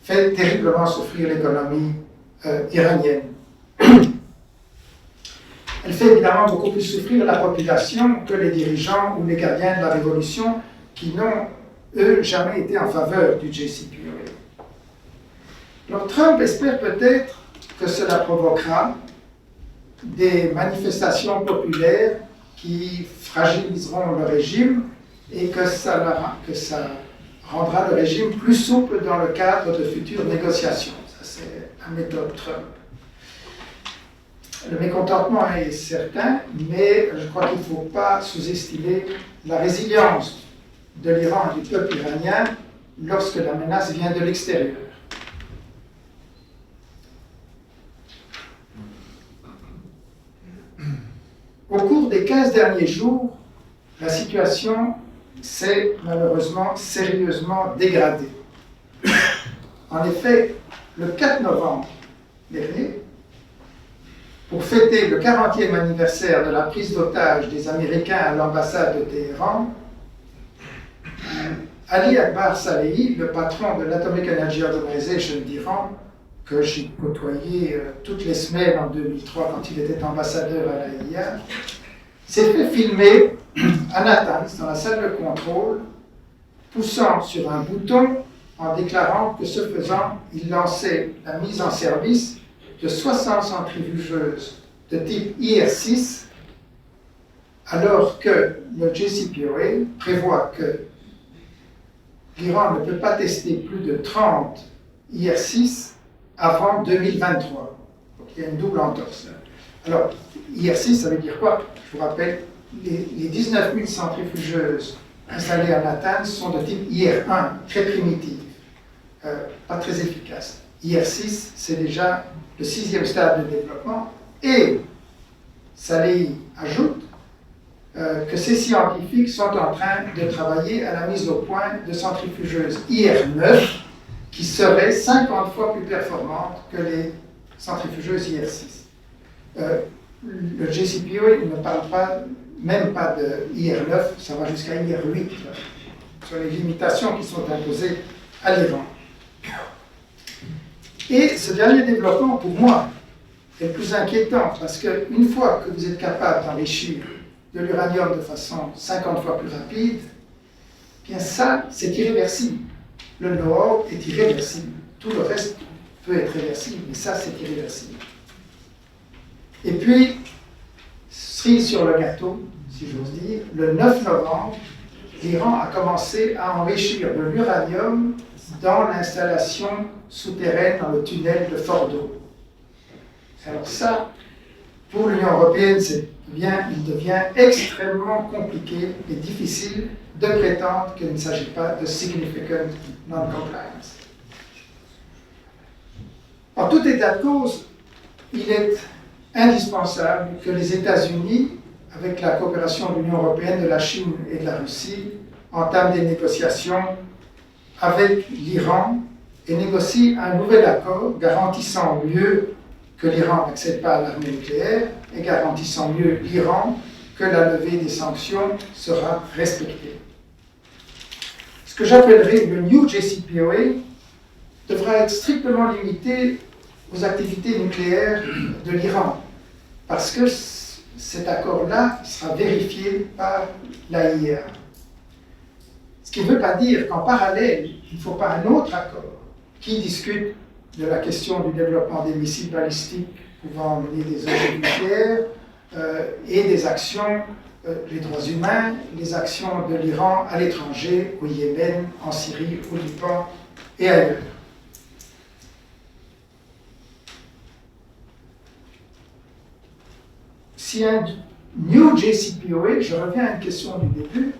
fait terriblement souffrir l'économie iranienne. Elle fait évidemment beaucoup plus souffrir la population que les dirigeants ou les gardiens de la révolution qui n'ont, eux, jamais été en faveur du JCPOA. Alors Trump espère peut-être que cela provoquera des manifestations populaires qui fragiliseront le régime et que ça rendra le régime plus souple dans le cadre de futures négociations. Ça, c'est la méthode Trump. Le mécontentement est certain, mais je crois qu'il ne faut pas sous-estimer la résilience de l'Iran et du peuple iranien lorsque la menace vient de l'extérieur. Au cours des 15 derniers jours, la situation s'est malheureusement sérieusement dégradée. En effet, le 4 novembre dernier, pour fêter le 40e anniversaire de la prise d'otage des Américains à l'ambassade de Téhéran, Ali Akbar Salehi, le patron de l'Atomic Energy Organization d'Iran, que j'ai côtoyé toutes les semaines en 2003 quand il était ambassadeur à l'AIA, s'est fait filmer à Natanz, dans la salle de contrôle, poussant sur un bouton en déclarant que ce faisant, il lançait la mise en service de 60 centrifugeuses de type IR-6, alors que le JCPOA prévoit que l'Iran ne peut pas tester plus de 30 IR-6 avant 2023. Donc il y a une double entorse. Alors, IR-6, ça veut dire quoi? Je vous rappelle, les 19 000 centrifugeuses installées à Natanz sont de type IR-1, très primitive, pas très efficace. IR-6, c'est déjà le 6e stade de développement, et Salehi ajoute que ces scientifiques sont en train de travailler à la mise au point de centrifugeuses IR-9 qui seraient 50 fois plus performantes que les centrifugeuses IR-6. Le JCPOA ne parle même pas de IR-9, ça va jusqu'à IR-8, sur les limitations qui sont imposées à l'Iran. Et ce dernier développement, pour moi, est le plus inquiétant, parce qu'une fois que vous êtes capable d'enrichir de l'uranium de façon 50 fois plus rapide, bien ça, c'est irréversible. Le know-how est irréversible. Tout le reste peut être réversible, mais ça, c'est irréversible. Et puis, cerise sur le gâteau, si j'ose dire, le 9 novembre, l'Iran a commencé à enrichir de l'uranium dans l'installation souterraine dans le tunnel de Fordo. Alors ça, pour l'Union européenne, il devient extrêmement compliqué et difficile de prétendre qu'il ne s'agit pas de significant non-compliance. En tout état de cause, il est indispensable que les États-Unis, avec la coopération de l'Union européenne, de la Chine et de la Russie, entament des négociations avec l'Iran et négocient un nouvel accord garantissant mieux que l'Iran n'accède pas à l'arme nucléaire et garantissant mieux l'Iran que la levée des sanctions sera respectée. Ce que j'appellerai le New JCPOA devra être strictement limité aux activités nucléaires de l'Iran, parce que cet accord-là sera vérifié par l'AIEA. Ce qui ne veut pas dire qu'en parallèle, il ne faut pas un autre accord qui discute de la question du développement des missiles balistiques pouvant mener des objets nucléaires et des actions, les droits humains, les actions de l'Iran à l'étranger, au Yémen, en Syrie, au Liban et ailleurs. Si un New JCPOA, je reviens à une question du début,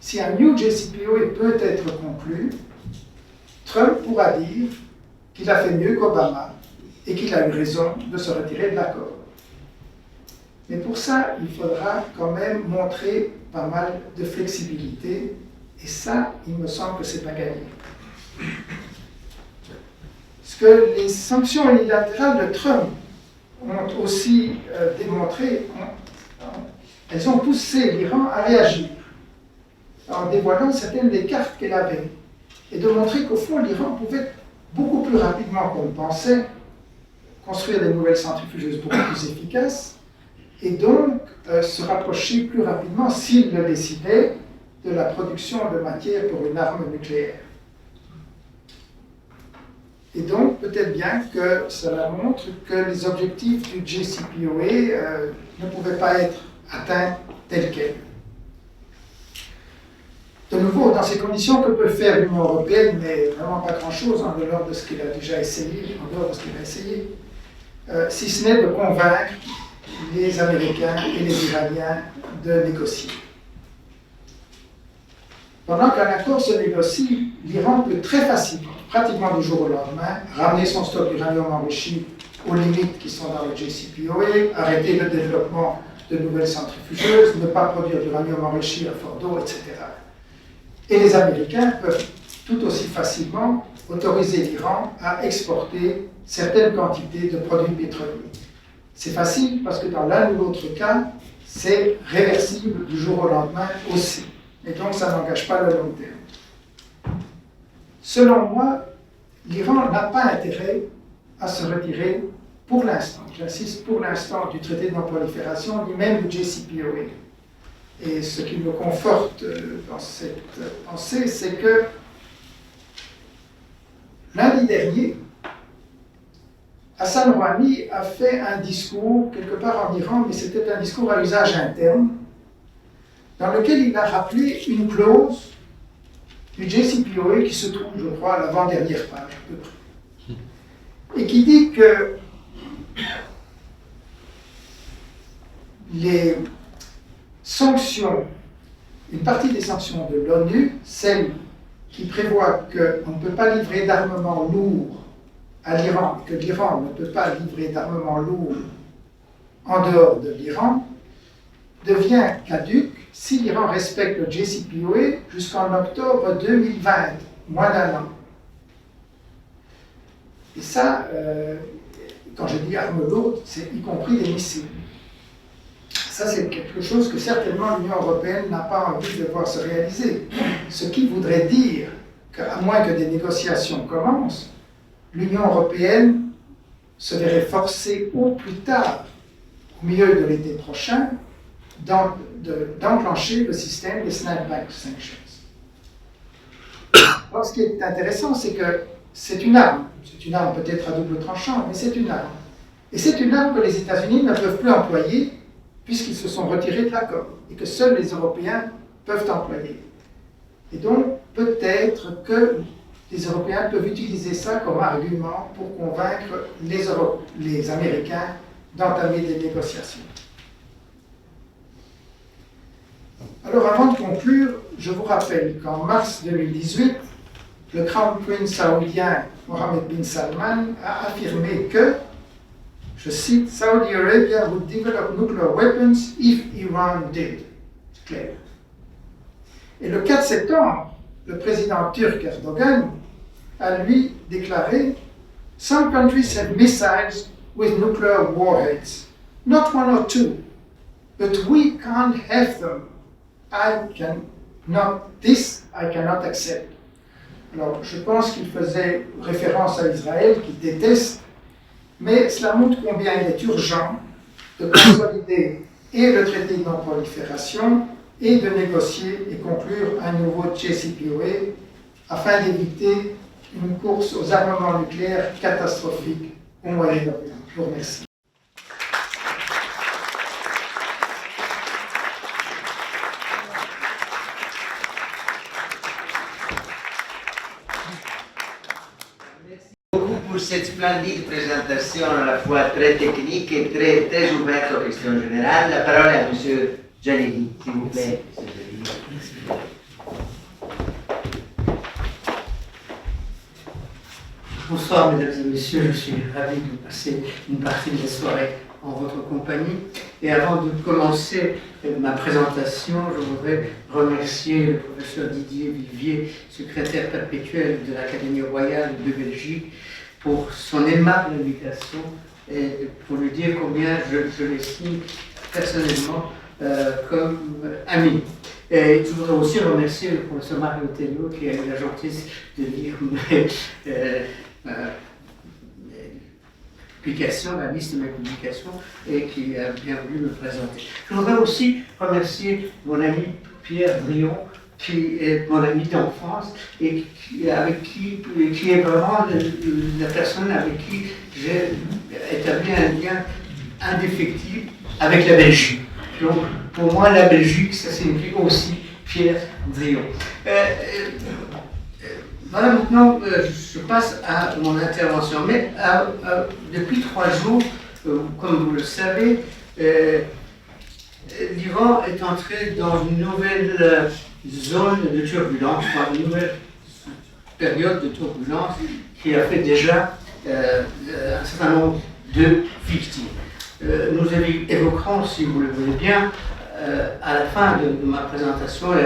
si un New JCPOA peut être conclu, Trump pourra dire qu'il a fait mieux qu'Obama et qu'il a eu raison de se retirer de l'accord. Mais pour ça, il faudra quand même montrer pas mal de flexibilité Et ça, il me semble que c'est pas gagné. Parce que les sanctions unilatérales de Trump ont aussi démontré, elles ont poussé l'Iran à réagir, en dévoilant certaines des cartes qu'elle avait, et de montrer qu'au fond, l'Iran pouvait beaucoup plus rapidement qu'on le pensait construire des nouvelles centrifugeuses beaucoup plus efficaces, et donc se rapprocher plus rapidement, s'il le décidait, de la production de matière pour une arme nucléaire. Et donc, peut-être bien que cela montre que les objectifs du JCPOA ne pouvaient pas être atteints tels quels. De nouveau, dans ces conditions, que peut faire l'Union européenne, mais vraiment pas grand-chose en dehors de ce qu'elle a déjà essayé, si ce n'est de convaincre les Américains et les Iraniens de négocier. Pendant qu'un accord se négocie, l'Iran peut très facilement, pratiquement du jour au lendemain, ramener son stock d'uranium enrichi aux limites qui sont dans le JCPOA, arrêter le développement de nouvelles centrifugeuses, ne pas produire d'uranium enrichi à Fordo, etc. Et les Américains peuvent tout aussi facilement autoriser l'Iran à exporter certaines quantités de produits pétroliers. C'est facile parce que dans l'un ou l'autre cas, c'est réversible du jour au lendemain aussi. Et donc ça n'engage pas le long terme. Selon moi, l'Iran n'a pas intérêt à se retirer pour l'instant, j'insiste pour l'instant, du traité de non-prolifération, ni même du JCPOA. Et ce qui me conforte dans cette pensée, c'est que lundi dernier, Hassan Rouhani a fait un discours quelque part en Iran, mais c'était un discours à usage interne, dans lequel il a rappelé une clause du JCPOA qui se trouve, je crois, à l'avant-dernière page, à peu près, et qui dit que les sanctions, une partie des sanctions de l'ONU, celles qui prévoient qu'on ne peut pas livrer d'armement lourd à l'Iran, et que l'Iran ne peut pas livrer d'armement lourd en dehors de l'Iran, devient caduque si l'Iran respecte le JCPOA jusqu'en octobre 2020, moins d'un an. Et ça, quand je dis armes lourdes, c'est y compris des missiles. Ça, c'est quelque chose que certainement l'Union européenne n'a pas envie de voir se réaliser. Ce qui voudrait dire qu'à moins que des négociations commencent, l'Union européenne se verrait forcée au plus tard, au milieu de l'été prochain, d'enclencher le système des snapback sanctions. Alors, ce qui est intéressant, c'est que c'est une arme peut-être à double tranchant, mais c'est une arme. Et c'est une arme que les États-Unis ne peuvent plus employer puisqu'ils se sont retirés de l'accord et que seuls les Européens peuvent employer. Et donc, peut-être que les Européens peuvent utiliser ça comme argument pour convaincre les Américains d'entamer des négociations. Alors, avant de conclure, je vous rappelle qu'en mars 2018, le Crown Prince saoudien Mohammed bin Salman a affirmé que, je cite, Saudi Arabia would develop nuclear weapons if Iran did. C'est clair. Et le 4 septembre, le président turc Erdogan a lui déclaré Some countries have missiles with nuclear warheads, not one or two, but we can't have them. I cannot accept. Alors, je pense qu'il faisait référence à Israël, qu'il déteste, mais cela montre combien il est urgent de consolider et le traité de non-prolifération et de négocier et conclure un nouveau JCPOA afin d'éviter une course aux armements nucléaires catastrophiques au Moyen-Orient. Je vous remercie. Pour cette splendide présentation à la fois très technique et très ouverte aux questions générales. La parole est à M. Jalili, s'il vous plaît. Bonsoir mesdames et messieurs, je suis ravi de passer une partie de la soirée en votre compagnie. Et avant de commencer ma présentation, je voudrais remercier le professeur Didier Vivier, secrétaire perpétuel de l'Académie royale de Belgique, pour son aimable invitation et pour lui dire combien je l'estime personnellement comme ami. Et je voudrais aussi remercier le professeur Mario Tello qui a eu la gentillesse de lire la liste de mes publications et qui a bien voulu me présenter. Je voudrais aussi remercier mon ami Pierre Brion, qui est mon ami d'enfance et qui est vraiment la personne avec qui j'ai établi un lien indéfectible avec la Belgique. Donc, pour moi, la Belgique, ça signifie aussi Pierre Brion. Voilà, maintenant, je passe à mon intervention. Mais depuis 3 jours, comme vous le savez, l'Iran est entré dans une nouvelle zone de turbulence, une nouvelle période de turbulence qui a fait déjà un certain nombre de victimes. Nous évoquerons, si vous le voulez bien, à la fin de ma présentation et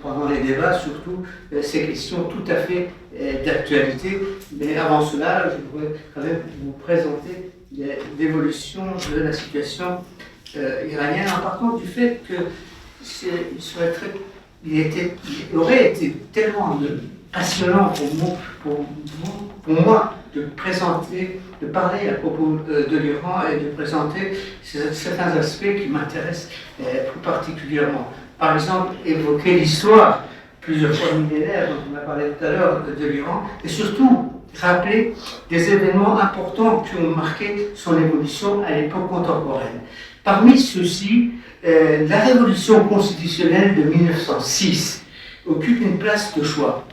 pendant les débats, surtout, ces questions tout à fait d'actualité. Mais avant cela, je voudrais quand même vous présenter l'évolution de la situation iranienne, en partant du fait qu'il aurait été tellement passionnant pour moi de parler à propos de l'Iran et de présenter certains aspects qui m'intéressent plus particulièrement. Par exemple, évoquer l'histoire, plusieurs fois millénaire, dont on a parlé tout à l'heure, de l'Iran, et surtout rappeler des événements importants qui ont marqué son évolution à l'époque contemporaine. Parmi ceux-ci, la révolution constitutionnelle de 1906 occupe une place de choix.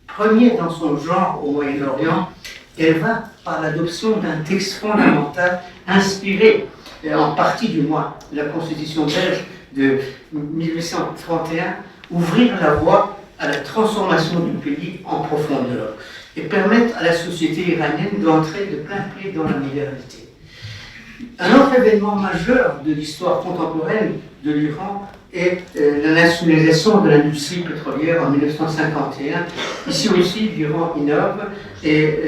Première dans son genre au Moyen-Orient, elle va par l'adoption d'un texte fondamental inspiré, en partie du moins, de la Constitution belge de 1831, ouvrir la voie à la transformation du pays en profondeur et permettre à la société iranienne d'entrer de plein pied dans la modernité. Un autre événement majeur de l'histoire contemporaine de l'Iran est la nationalisation de l'industrie pétrolière en 1951. Ici aussi, l'Iran innove, et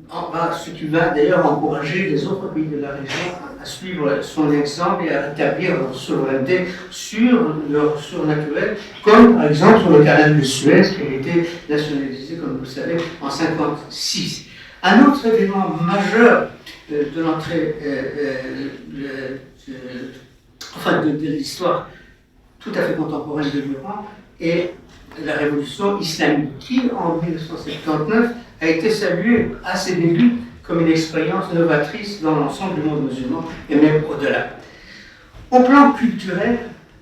ce qui va d'ailleurs encourager les autres pays de la région à suivre son exemple et à rétablir leur souveraineté sur leurs ressources naturelles, comme par exemple sur le canal de Suez qui a été nationalisé, comme vous le savez, en 1956. Un autre événement majeur de l'entrée, de l'histoire tout à fait contemporaine de l'Iran est la révolution islamique, qui en 1979 a été saluée à ses débuts comme une expérience novatrice dans l'ensemble du monde musulman et même au-delà. Au plan culturel,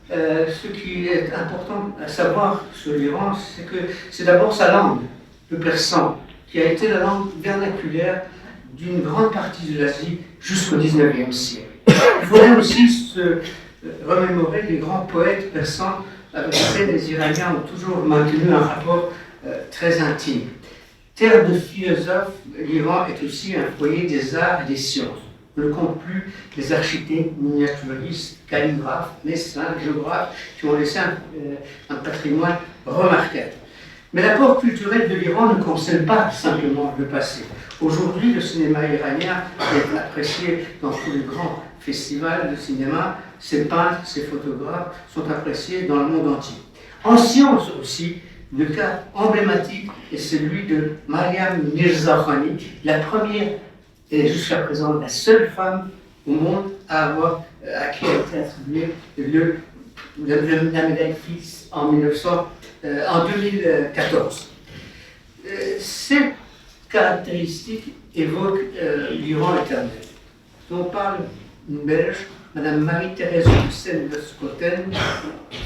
ce qui est important à savoir sur l'Iran, c'est que c'est d'abord sa langue, le persan, qui a été la langue vernaculaire d'une grande partie de l'Asie jusqu'au XIXe siècle. Il faudrait aussi se remémorer les grands poètes persans avec lesquels les Iraniens ont toujours maintenu un rapport très intime. Terre de philosophes, l'Iran est aussi un foyer des arts et des sciences. On ne compte plus les architectes, miniaturistes, calligraphes, médecins, géographes qui ont laissé un patrimoine remarquable. Mais l'apport culturel de l'Iran ne concerne pas simplement le passé. Aujourd'hui, le cinéma iranien est apprécié dans tous les grands festivals de cinéma. Ses peintres, ses photographes sont appréciés dans le monde entier. En sciences aussi, le cas emblématique est celui de Mariam Mirzakhani, la première et jusqu'à présent la seule femme au monde à qui a été attribuée la médaille Fields en 2014. Ces caractéristiques évoquent l'Iran éternel. On parle d'une Belge, Madame Marie-Thérèse Hussein-Vescoten,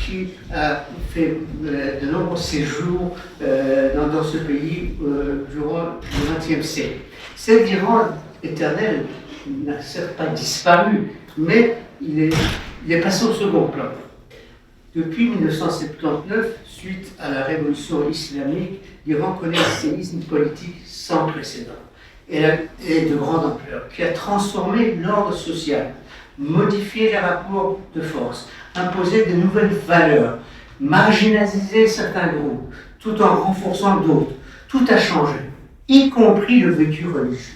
qui a fait de nombreux séjours dans ce pays durant le XXe siècle. Cet Iran éternel n'a certes pas disparu, mais il est passé au second plan. Depuis 1979, suite à la révolution islamique, l'Iran connaît un séisme politique sans précédent et de grande ampleur, qui a transformé l'ordre social, modifier les rapports de force, imposer de nouvelles valeurs, marginaliser certains groupes, tout en renforçant d'autres. Tout a changé, y compris le vécu religieux.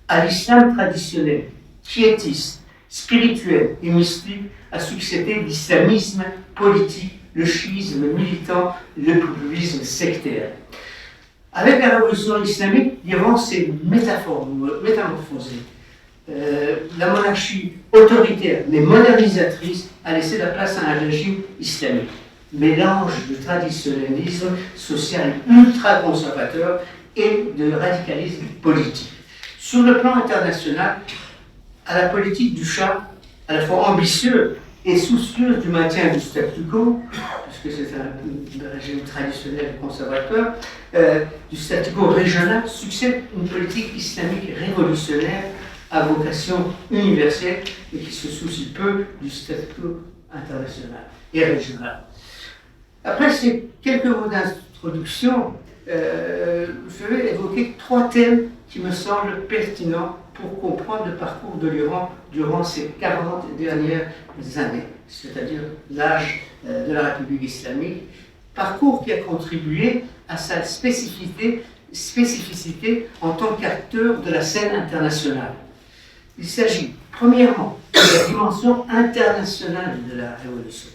À l'islam traditionnel, quiétiste, spirituel et mystique, a succédé l'islamisme politique, le chiisme militant, le populisme sectaire. Avec la révolution islamique, l'Iran s'est métamorphosé. La monarchie autoritaire mais modernisatrice a laissé la place à un régime islamique. Mélange de traditionnalisme social ultra-conservateur et de radicalisme politique. Sur le plan international, à la politique du Shah, à la fois ambitieuse et soucieuse du maintien du statu quo, puisque c'est un régime traditionnel conservateur, du statu quo régional, succède une politique islamique révolutionnaire à vocation universelle et qui se soucie peu du statu quo international et régional. Après ces quelques mots d'introduction, je vais évoquer 3 thèmes qui me semblent pertinents pour comprendre le parcours de l'Iran durant ces 40 dernières années, c'est-à-dire l'âge de la République islamique, parcours qui a contribué à sa spécificité en tant qu'acteur de la scène internationale. Il s'agit, premièrement, de la dimension internationale de la révolution.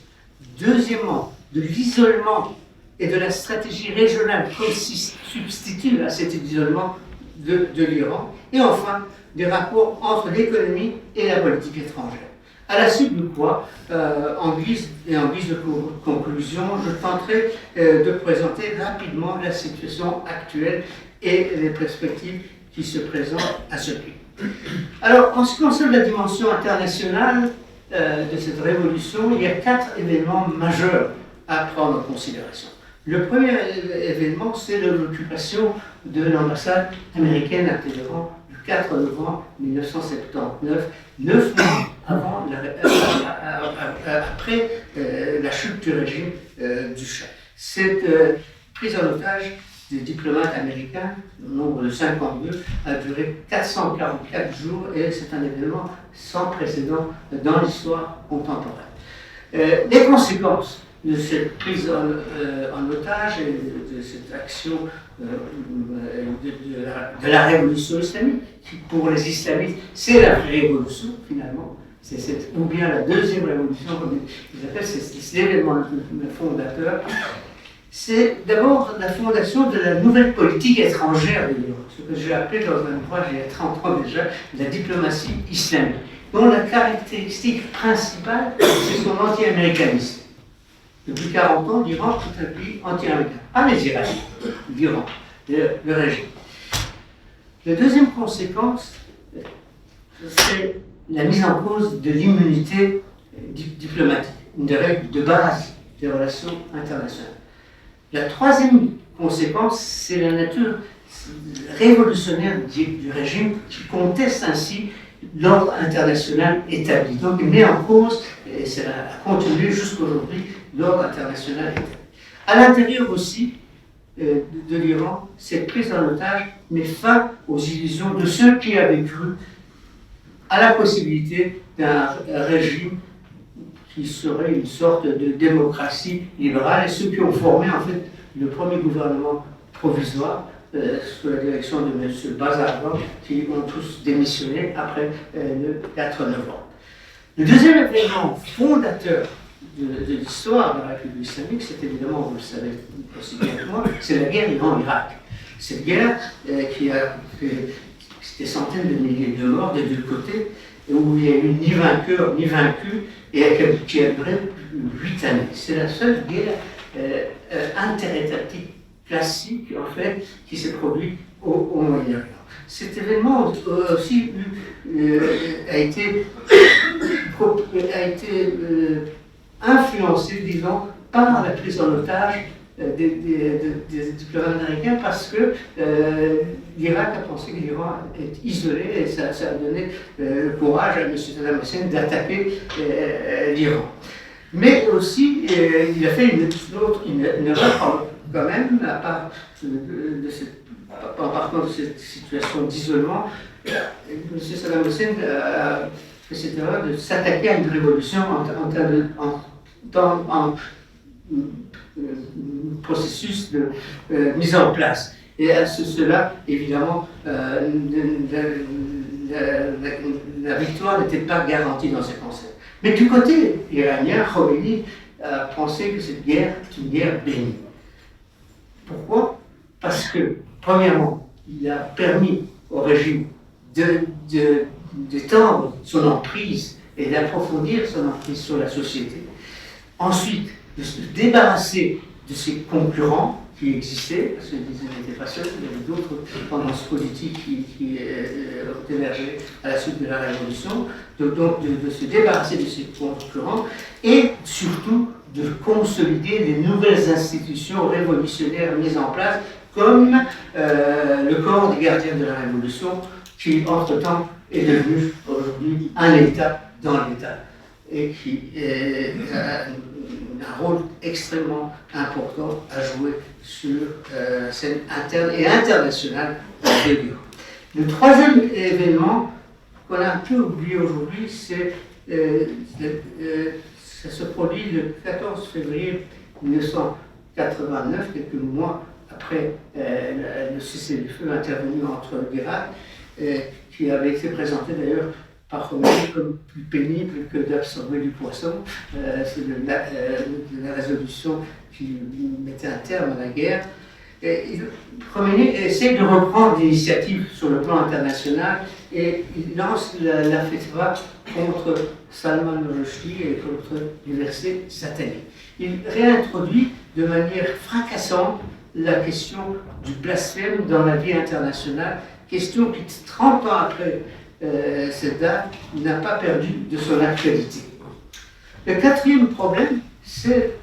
Deuxièmement, de l'isolement et de la stratégie régionale qui substitue à cet isolement de l'Iran. Et enfin, des rapports entre l'économie et la politique étrangère. À la suite de quoi, en guise de conclusion, je tenterai de présenter rapidement la situation actuelle et les perspectives qui se présentent à ce prix. Alors, en ce qui concerne la dimension internationale de cette révolution, il y a 4 événements majeurs à prendre en considération. Le premier événement, c'est l'occupation de l'ambassade américaine à Téhéran le 4 novembre 1979, 9 mois après la chute du régime du Shah. Cette prise en otage des diplomates américains, au nombre de 52, a duré 444 jours et c'est un événement sans précédent dans l'histoire contemporaine. Les conséquences de cette prise en otage et de cette action de la révolution islamique, qui pour les islamistes, c'est la révolution finalement, ou bien la deuxième révolution, comme ils appellent, c'est l'événement fondateur. C'est d'abord la fondation de la nouvelle politique étrangère de l'Iran, ce que j'ai appelé dans un ouvrage il y a 30 ans déjà, la diplomatie islamique, dont la caractéristique principale, c'est son anti-américanisme. Depuis 40 ans, l'Iran est un pays anti-américain. Pas les Iraniens, l'Iran, le régime. La deuxième conséquence, c'est la mise en cause de l'immunité diplomatique, une des règles de base des relations internationales. La troisième conséquence, c'est la nature révolutionnaire du régime qui conteste ainsi l'ordre international établi. Donc il met en cause, et ça a continué jusqu'aujourd'hui, l'ordre international établi. À l'intérieur aussi de l'Iran, cette prise en otage met fin aux illusions de ceux qui avaient cru à la possibilité d'un régime qui serait une sorte de démocratie libérale, et ceux qui ont formé en fait le premier gouvernement provisoire sous la direction de M. Bazargan, qui ont tous démissionné après le 4 novembre. Le deuxième événement fondateur de l'histoire de la République islamique, c'est évidemment, vous le savez aussi bien que moi, c'est la guerre Iran-Irak. Cette guerre qui a fait des centaines de milliers de morts des deux côtés, où il n'y a eu ni vainqueur ni vaincu, et qui a duré 8 années. C'est la seule guerre interétatique classique, en fait, qui s'est produite au Moyen-Orient. Cet événement aussi a été influencé, disons, par la prise en otage des diplomates américains, parce que l'Irak a pensé que l'Iran est isolé, et ça a donné le courage à M. Saddam Hussein d'attaquer l'Iran. Mais aussi, il a fait une erreur quand même, en partant de cette situation d'isolement. M. Saddam Hussein que c'était l'heure de s'attaquer à une révolution en processus de mise en place. Et à cela, évidemment, la victoire n'était pas garantie dans ces concepts. Mais du côté iranien, Khomeini a pensé que cette guerre est une guerre bénie. Pourquoi? Parce que, premièrement, il a permis au régime d'étendre son emprise et d'approfondir son emprise sur la société. Ensuite, de se débarrasser de ses concurrents qui existaient, parce qu'ils n'étaient pas seuls, il y avait d'autres tendances politiques qui ont émergé à la suite de la Révolution, donc de se débarrasser de ses concurrents et surtout de consolider des nouvelles institutions révolutionnaires mises en place, comme le corps des gardiens de la Révolution, qui entre-temps est devenu aujourd'hui un État dans l'État et qui a un rôle extrêmement important à jouer sur la scène interne et internationale de l'Iran. Le troisième événement qu'on a un peu oublié aujourd'hui, ça se produit le 14 février 1989, quelques mois après le cessez-le-feu intervenu entre l'Irak, qui avait été présenté d'ailleurs par Khomeini comme plus pénible que d'absorber du poisson. C'est la résolution qui mettait un terme à la guerre. Khomeini essaie de reprendre l'initiative sur le plan international et il lance la fetwa contre Salman Rushdie et contre les versets sataniques. Il réintroduit de manière fracassante la question du blasphème dans la vie internationale, question qui, 30 ans après cette date, n'a pas perdu de son actualité. Le quatrième problème, c'est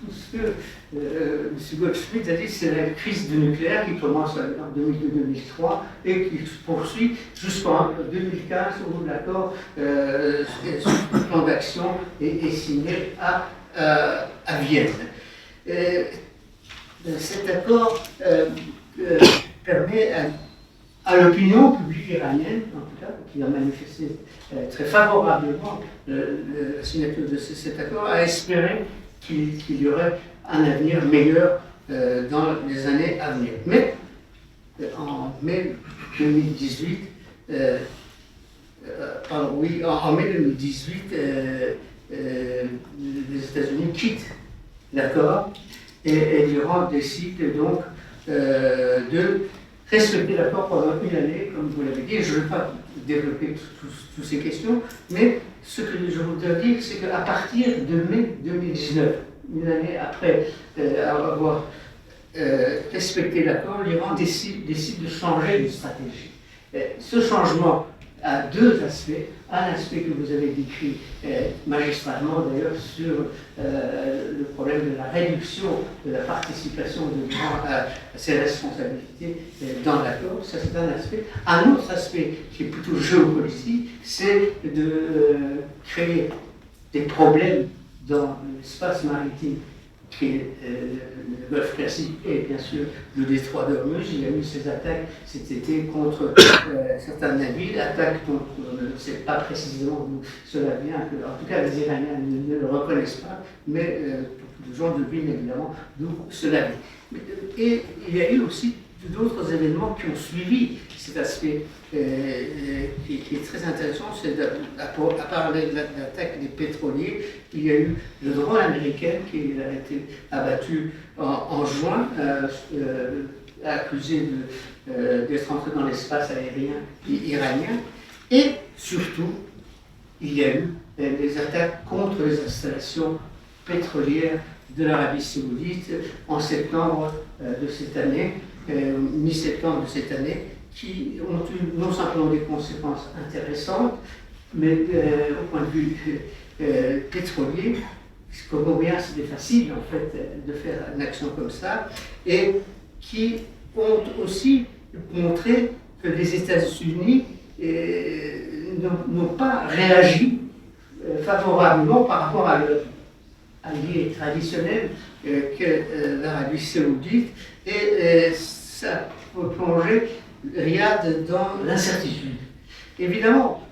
tout ce que M. Goldschmidt a dit, c'est la crise du nucléaire qui commence en 2002-2003 et qui se poursuit jusqu'en 2015 où l'accord sur le plan d'action est signé à Vienne. Cet accord permet à l'opinion publique iranienne, en tout cas, qui a manifesté très favorablement la signature de cet accord, à espérer qu'il y aurait un avenir meilleur dans les années à venir. Mais en mai 2018, les États-Unis quittent l'accord et l'Iran décide donc de respecter l'accord pendant une année, comme vous l'avez dit. Je ne vais pas développer toutes ces questions, mais ce que je voudrais dire, c'est qu'à partir de mai 2019, une année après avoir respecté l'accord, l'Iran décide de changer de stratégie. Ce changement a deux aspects. Un aspect que vous avez décrit magistralement d'ailleurs sur le problème de la réduction de la participation de l'Iran à ses responsabilités dans l'accord. Ça, c'est un aspect. Un autre aspect qui est plutôt géopolitique, c'est de créer des problèmes dans l'espace maritime qui est le Golfe Persique et bien sûr le détroit d'Ormuz. Il y a eu ces attaques cet été contre certains navires, attaques dont on ne sait pas précisément d'où cela vient, en tout cas les Iraniens ne le reconnaissent pas, mais beaucoup de gens devinent évidemment d'où cela vient. Et il y a eu aussi d'autres événements qui ont suivi cet aspect qui est très intéressant, c'est à parler de l'attaque des pétroliers. Il y a eu le drone américain qui a été abattu en juin, accusé d'être entré dans l'espace aérien iranien. Et surtout, il y a eu des attaques contre les installations pétrolières de l'Arabie Saoudite en septembre de cette année, mi-septembre de cette année, qui ont eu non simplement des conséquences intéressantes, mais au point de vue pétrolier, combien c'était facile en fait de faire une action comme ça, et qui ont aussi montré que les États-Unis n'ont pas réagi favorablement par rapport à leur allié traditionnel que l'Arabie Saoudite, et ça peut plonger Riyad dans l'incertitude. Évidemment,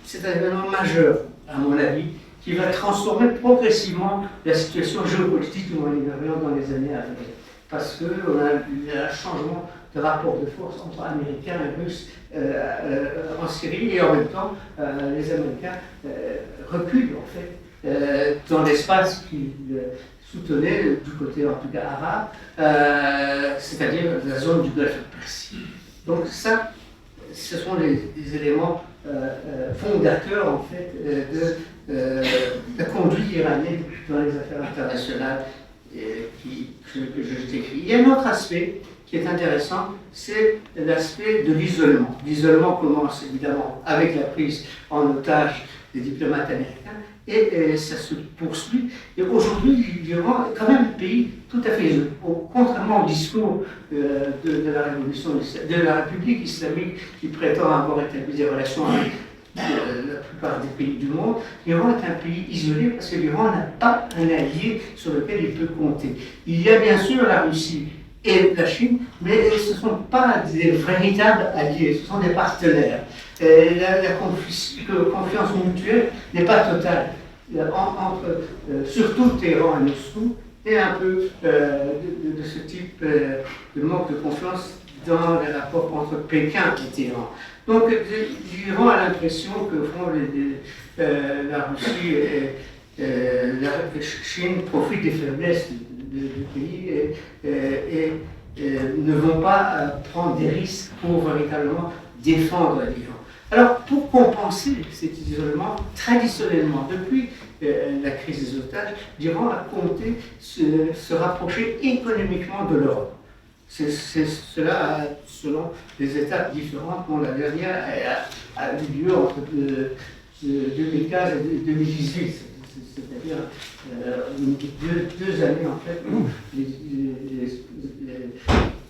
c'est un événement majeur, à mon avis, qui va transformer progressivement la situation géopolitique du Moyen-Orient dans les années à venir. Parce qu'on a eu un changement de rapport de force entre Américains et Russes en Syrie, et en même temps, les Américains reculent, en fait, dans l'espace qu'ils soutenaient, du côté, en tout cas, arabe, c'est-à-dire la zone du Golfe Persique. Donc ça, ce sont des éléments fondateurs, en fait, de la conduite iranienne dans les affaires internationales que je décris. Il y a un autre aspect qui est intéressant, c'est l'aspect de l'isolement. L'isolement commence évidemment avec la prise en otage des diplomates américains et ça se poursuit. Et aujourd'hui, l'Iran est quand même un pays tout à fait isolé. Contrairement au discours de la République islamique qui prétend avoir établi des relations avec la plupart des pays du monde, l'Iran est un pays isolé parce que l'Iran n'a pas un allié sur lequel il peut compter. Il y a bien sûr la Russie et la Chine, mais ce ne sont pas des véritables alliés, ce sont des partenaires. La confiance mutuelle n'est pas totale entre surtout Téhéran et Moscou, et un peu de ce type de manque de confiance dans les rapports entre Pékin et Téhéran. Donc l'Iran a l'impression que la Russie et la Chine profitent des faiblesses du pays et ne vont pas prendre des risques pour véritablement défendre l'Iran. Alors, pour compenser cet isolement, traditionnellement, depuis la crise des otages, l'Iran a compté se rapprocher économiquement de l'Europe. Cela, selon des étapes différentes, la dernière a eu lieu entre 2015 et 2018. C'est-à-dire deux années en fait où les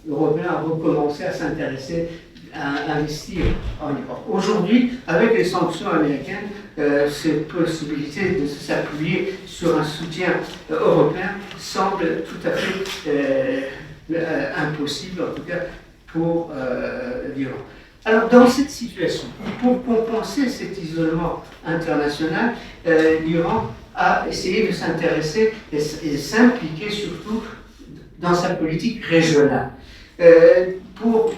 Européens ont recommencé à s'intéresser, à investir en Iran. Aujourd'hui, avec les sanctions américaines, cette possibilité de s'appuyer sur un soutien européen semble tout à fait impossible, en tout cas pour l'Iran. Alors, dans cette situation, pour compenser cet isolement international, l'Iran a essayé de s'intéresser et de s'impliquer surtout dans sa politique régionale. Pour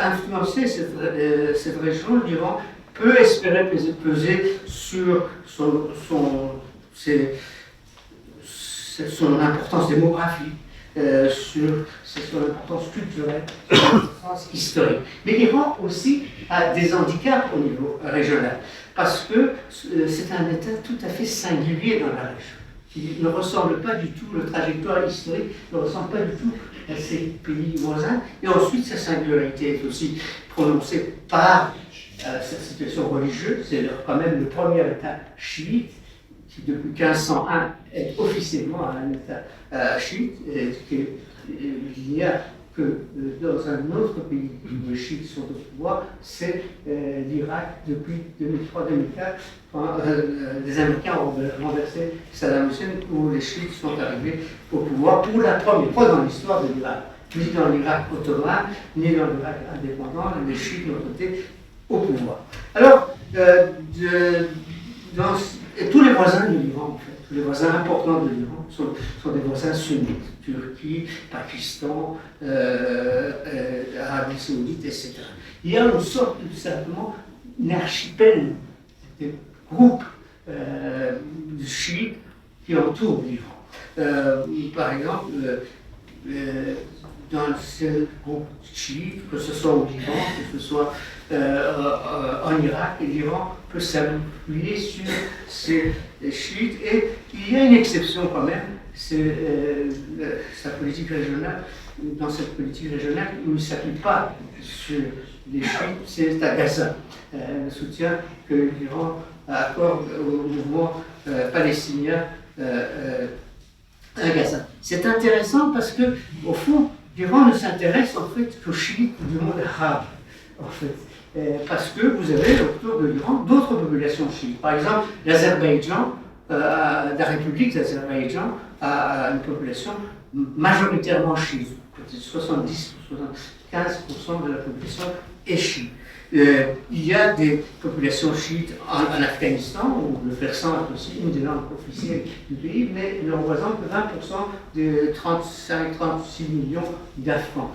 influencer cette région, l'Iran peut espérer peser sur son importance démographique, sur son importance culturelle, son importance historique. Mais l'Iran aussi a des handicaps au niveau régional, parce que c'est un État tout à fait singulier dans la région, qui ne ressemble pas du tout, la trajectoire historique ne ressemble pas du tout à ses pays voisins, et ensuite sa singularité est aussi prononcée par sa situation religieuse. C'est quand même le premier État chiite, qui depuis 1501 est officiellement un État chiite, et il n'y a que dans un autre pays où les chiites sont au pouvoir, c'est l'Irak depuis 2003-2004, quand les Américains ont renversé Saddam Hussein, où les chiites sont arrivés au pouvoir pour la première fois dans l'histoire de l'Irak. Ni dans l'Irak ottoman, ni dans l'Irak indépendant, les chiites n'ont été au pouvoir. Alors, et tous les voisins de l'Iran, en fait, tous les voisins importants de l'Iran sont des voisins sunnites, Turquie, Pakistan, Arabie Saoudite, etc. Il y a une sorte de simplement un archipel de groupes de chiites qui entourent l'Iran. Par exemple, dans ces groupes chiites, que ce soit au Liban, que ce soit en Irak, l'Iran peut s'appuyer sur ces chiites, et il y a une exception quand même, c'est sa politique régionale. Dans cette politique régionale, il ne s'appuie pas sur les chiites, c'est à Gaza, le soutien que l'Iran accorde au mouvement palestinien à Gaza. C'est intéressant parce que, au fond, l'Iran ne s'intéresse en fait qu'aux chiites du monde arabe, en fait. Parce que vous avez autour de l'Iran d'autres populations chiites. Par exemple, l'Azerbaïdjan, la République d'Azerbaïdjan a une population majoritairement chiite. 70 ou 75% de la population est chiite. Il y a des populations chiites en Afghanistan, où le persan est aussi une des langues officielles du pays, mais ne représente que 20% des 35-36 millions d'Afghans.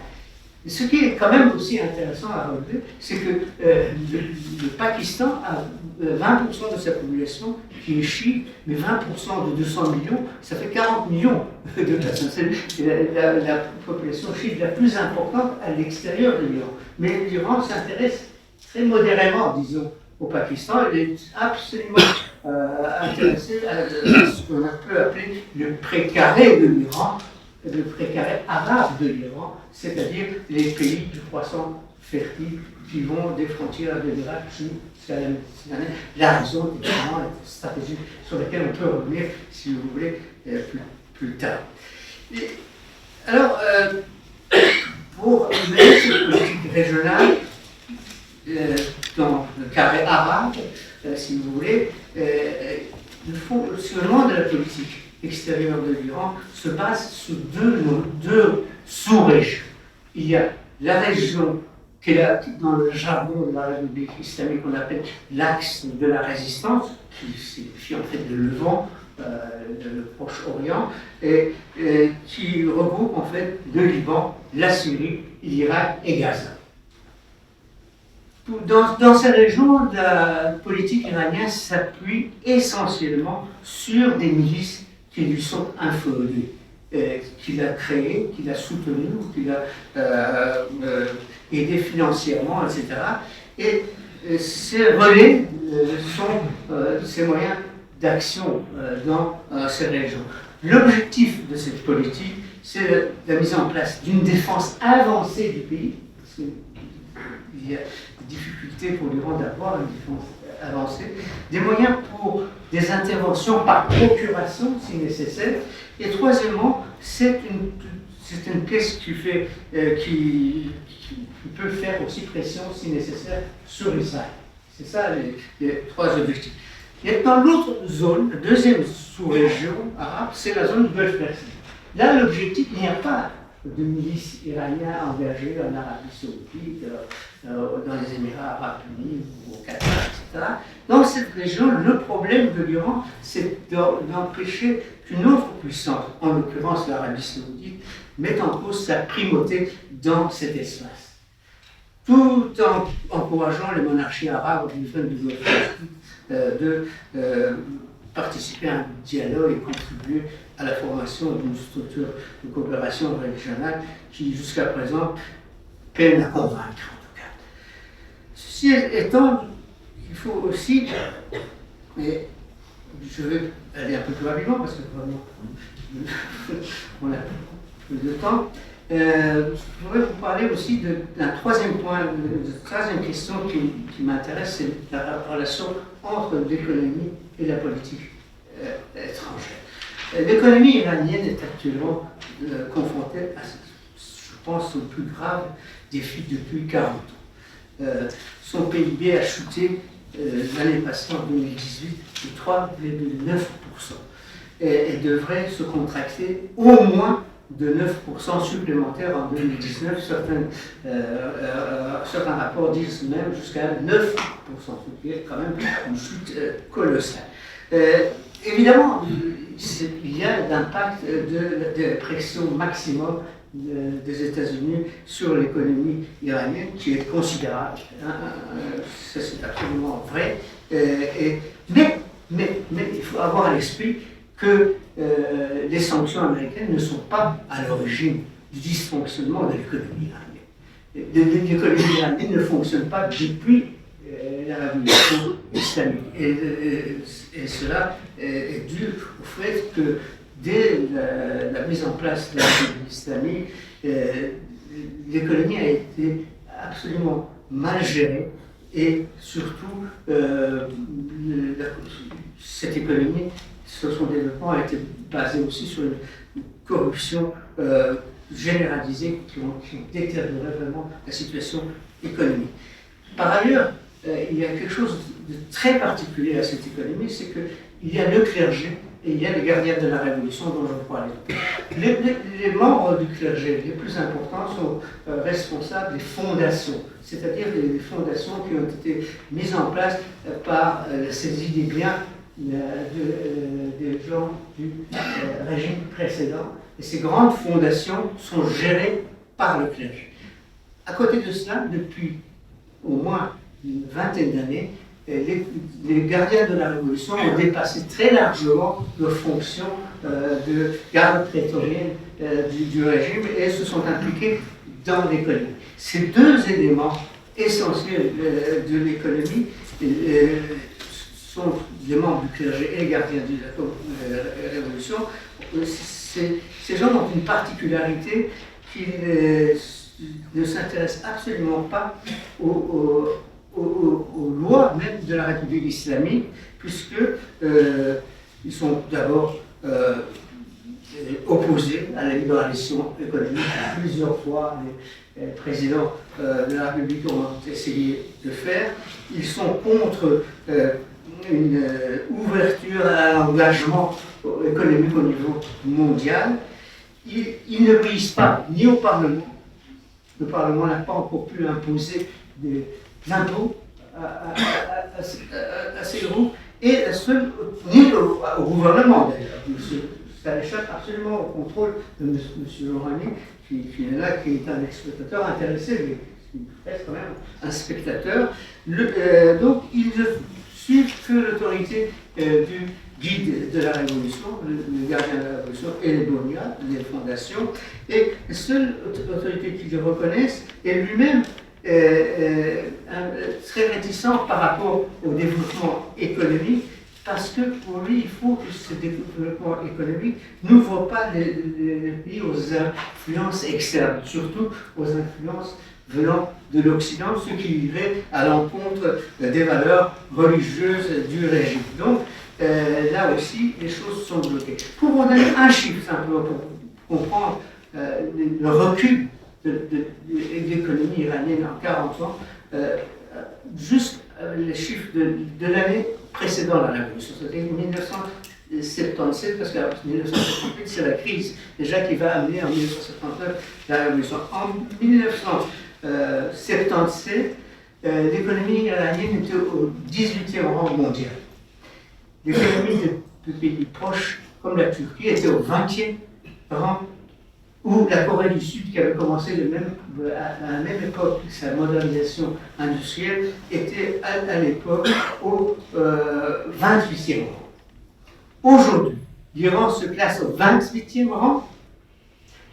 Ce qui est quand même aussi intéressant à relever, c'est que le Pakistan a 20% de sa population qui est chiite, mais 20% de 200 millions, ça fait 40 millions de personnes. C'est la population chiite la plus importante à l'extérieur de l'Iran. Mais l'Iran s'intéresse très modérément, disons, au Pakistan. Il est absolument intéressé à ce qu'on peut appeler le précaré de l'Iran, le précaré arabe de l'Iran, c'est-à-dire les pays du croissant fertile qui vont des frontières de l'Irak jusqu'à la Méditerranée. La raison est vraiment stratégique sur laquelle on peut revenir, si vous voulez, plus tard. Et, alors, pour mener cette politique régionale, dans le carré arabe, si vous voulez, il faut seulement de la politique extérieure de l'Iran se base sur deux sous-régions. Il y a la région qui est dans le jargon de la République islamique qu'on appelle l'axe de la résistance, qui signifie en fait le Levant, le Proche-Orient, et qui regroupe en fait le Liban, la Syrie, l'Irak et Gaza. Dans ces régions, la politique iranienne s'appuie essentiellement sur des milices qui lui sont inféodées, qu'il a créées, qu'il a soutenues, qu'il a aidées financièrement, etc. Et ces relais sont ces moyens d'action dans ces régions. L'objectif de cette politique, c'est la mise en place d'une défense avancée du pays, parce qu'il y a des difficultés pour l'Iran d'avoir une défense avancée, des moyens pour des interventions par procuration si nécessaire, et troisièmement, c'est une pièce qui peut faire aussi pression si nécessaire sur Israël. C'est ça les trois objectifs. Et dans l'autre zone, la deuxième sous-région arabe, c'est la zone du Golfe Persique. Là, l'objectif, il n'y a pas de milices iraniennes engagées en Arabie Saoudite, dans les Émirats Arabes Unis ou au Qatar, etc. Dans cette région, le problème de l'Iran, c'est d'empêcher qu'une autre puissance, en l'occurrence l'Arabie Saoudite, mette en cause sa primauté dans cet espace. Tout en encourageant les monarchies arabes du Golfe Persique de participer à un dialogue et contribuer à la formation d'une structure de coopération régionale qui, jusqu'à présent, peine à convaincre, en tout cas. Ceci étant, il faut aussi, et je vais aller un peu plus rapidement parce que vraiment, on a peu de temps, je voudrais vous parler aussi d'un troisième point, de troisième question qui m'intéresse, c'est la relation entre l'économie et la politique étrangère. L'économie iranienne est actuellement confrontée à, je pense, au plus grave défi depuis 40 ans. Son PIB a chuté l'année passée, en 2018, de 3,9%. Et devrait se contracter au moins de 9% supplémentaires en 2019. Certains rapports disent même jusqu'à 9%, ce qui est quand même une chute colossale. Évidemment, il y a l'impact de la pression maximum des États-Unis sur l'économie iranienne qui est considérable. Ça, c'est absolument vrai. Mais il faut avoir à l'esprit que les sanctions américaines ne sont pas à l'origine du dysfonctionnement de l'économie iranienne. L'économie iranienne ne fonctionne pas depuis la révolution islamique. Et cela est dû au fait que dès la mise en place de la république islamique, l'économie a été absolument mal gérée et surtout cette économie, son développement a été basé aussi sur une corruption généralisée qui ont détérioré vraiment la situation économique. Par ailleurs, il y a quelque chose de très particulier à cette économie, c'est qu'il y a le clergé et il y a les gardiens de la Révolution dont je parlais. Les membres du clergé les plus importants sont responsables des fondations, c'est-à-dire des fondations qui ont été mises en place par la saisie des biens des gens du régime précédent. Et ces grandes fondations sont gérées par le clergé. À côté de cela, depuis au moins une vingtaine d'années, les gardiens de la Révolution ont dépassé très largement leurs fonctions de garde prétorienne du régime et se sont impliqués dans l'économie. Ces deux éléments essentiels de l'économie sont les membres du clergé et les gardiens de la Révolution. Ces gens ont une particularité qu'ils ne s'intéressent absolument pas aux lois même de la République islamique, puisque ils sont d'abord opposés à la libéralisation économique. Plusieurs fois, les présidents de la République ont essayé de faire. Ils sont contre une ouverture à l'engagement économique au niveau mondial. Ils ne obéissent pas ni au Parlement. Le Parlement n'a pas encore pu imposer des impôts à ces groupes, et ni au gouvernement d'ailleurs. Ça échappe absolument au contrôle de M. Rouhani, qui est là, qui est un spectateur intéressé, mais qui reste quand même un spectateur. Donc ils ne suivent que l'autorité du guide de la Révolution, le gardien de la Révolution et les Bonia, les fondations, et la seule autorité qu'ils reconnaissent est lui-même très réticent par rapport au développement économique, parce que pour lui, il faut que ce développement économique n'ouvre pas les pays aux influences externes, surtout aux influences venant de l'Occident, ce qui irait à l'encontre des valeurs religieuses du régime. Donc, là aussi, les choses sont bloquées. Pour vous donner un chiffre simplement, pour comprendre le recul de l'économie iranienne en 40 ans, juste les chiffres de l'année précédant la révolution, c'est-à-dire 1977, parce que 1978, c'est la crise déjà qui va amener en 1979 la révolution. En 1977, l'économie iranienne était au 18e rang mondial. L'économie de pays proches, comme la Turquie, était au 20e rang, où la Corée du Sud, qui avait commencé à la même époque sa modernisation industrielle, était à l'époque au 28e rang. Aujourd'hui, l'Iran se classe au 28e rang,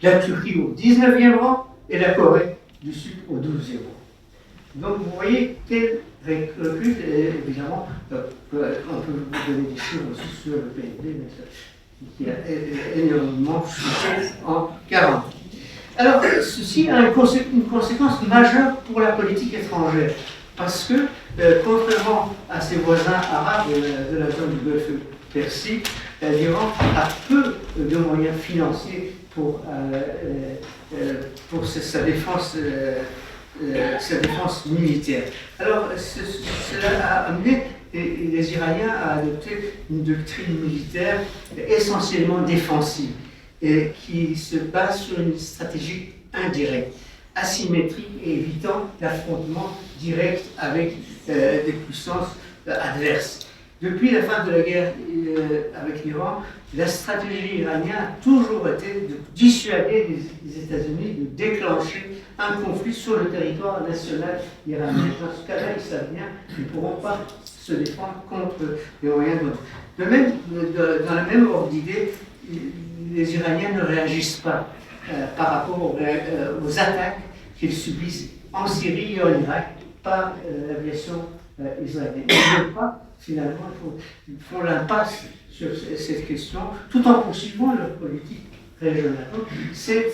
la Turquie au 19e rang et la Corée du Sud au 12e rang. Donc vous voyez quel recul, évidemment, on peut vous donner des chiffres aussi sur le PIB, mais qui a énormément chuté en 40 ans. Alors, ceci a une conséquence majeure pour la politique étrangère, parce que, contrairement à ses voisins arabes de la zone du Golfe Persique, l'Iran a peu de moyens financiers pour sa défense militaire. Alors, cela a amené les Iraniens à adopter une doctrine militaire essentiellement défensive et qui se base sur une stratégie indirecte, asymétrique et évitant l'affrontement direct avec des puissances adverses. Depuis la fin de la guerre avec l'Iran, la stratégie iranienne a toujours été de dissuader les États-Unis de déclencher un conflit sur le territoire national iranien. Dans ce cas-là, ils savent bien qu'ils ne pourront pas se défendre contre les moyens d'autres. De même, dans la même ordre d'idée, les Iraniens ne réagissent pas par rapport aux attaques qu'ils subissent en Syrie et en Irak par l'aviation israélienne. Ils ne veulent pas, finalement, ils font l'impasse sur cette question, tout en poursuivant leur politique régionale. Donc, c'est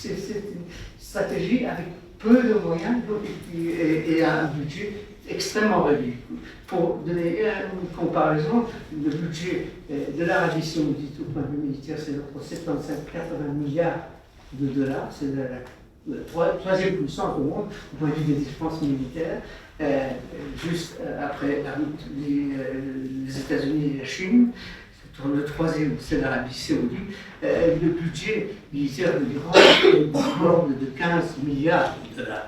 une stratégie avec peu de moyens et un budget extrêmement réduit. Pour donner une comparaison, le budget de l'Arabie saoudite au point de vue militaire, c'est entre 75-80 milliards de dollars, c'est la troisième puissance au monde au point de vue des dépenses militaires, juste après les États-Unis et la Chine. dans le troisième, c'est l'Arabie Saoudite, le budget militaire de l'Iran est de l'ordre de 15 milliards de dollars.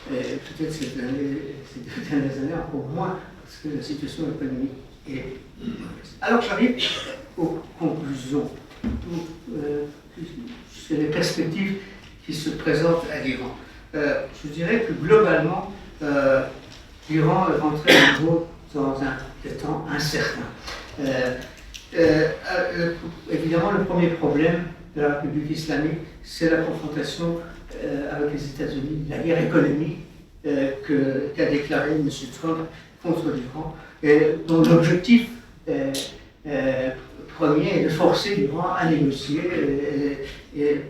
Peut-être ces dernières années encore moins, parce que la situation économique est mauvaise. Alors j'arrive aux conclusions, sur les perspectives qui se présentent à l'Iran. Je dirais que globalement, l'Iran est rentré à nouveau dans un temps incertain. Évidemment, le premier problème de la République islamique, c'est la confrontation avec les États-Unis, la guerre économique qu'a déclarée M. Trump contre l'Iran, dont l'objectif premier est de forcer l'Iran à négocier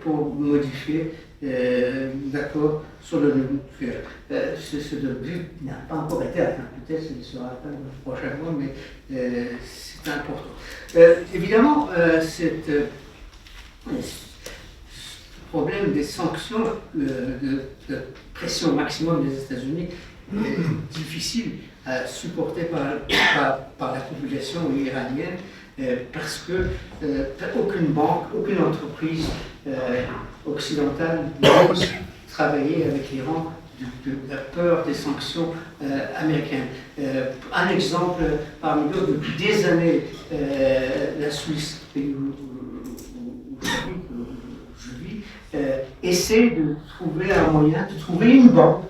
pour modifier l'accord sur le nucléaire. Ce but n'a pas encore été atteint, peut-être ce ne sera atteint dans le prochain mois, mais c'est important. Évidemment, ce problème des sanctions, de pression maximum des États-Unis est difficile à supporter par la population iranienne parce que aucune banque, aucune entreprise occidentale n'ose travailler avec l'Iran de la peur des sanctions américaines. Un exemple parmi d'autres, depuis des années, la Suisse, pays où je vis, essaie de trouver un moyen, de trouver une banque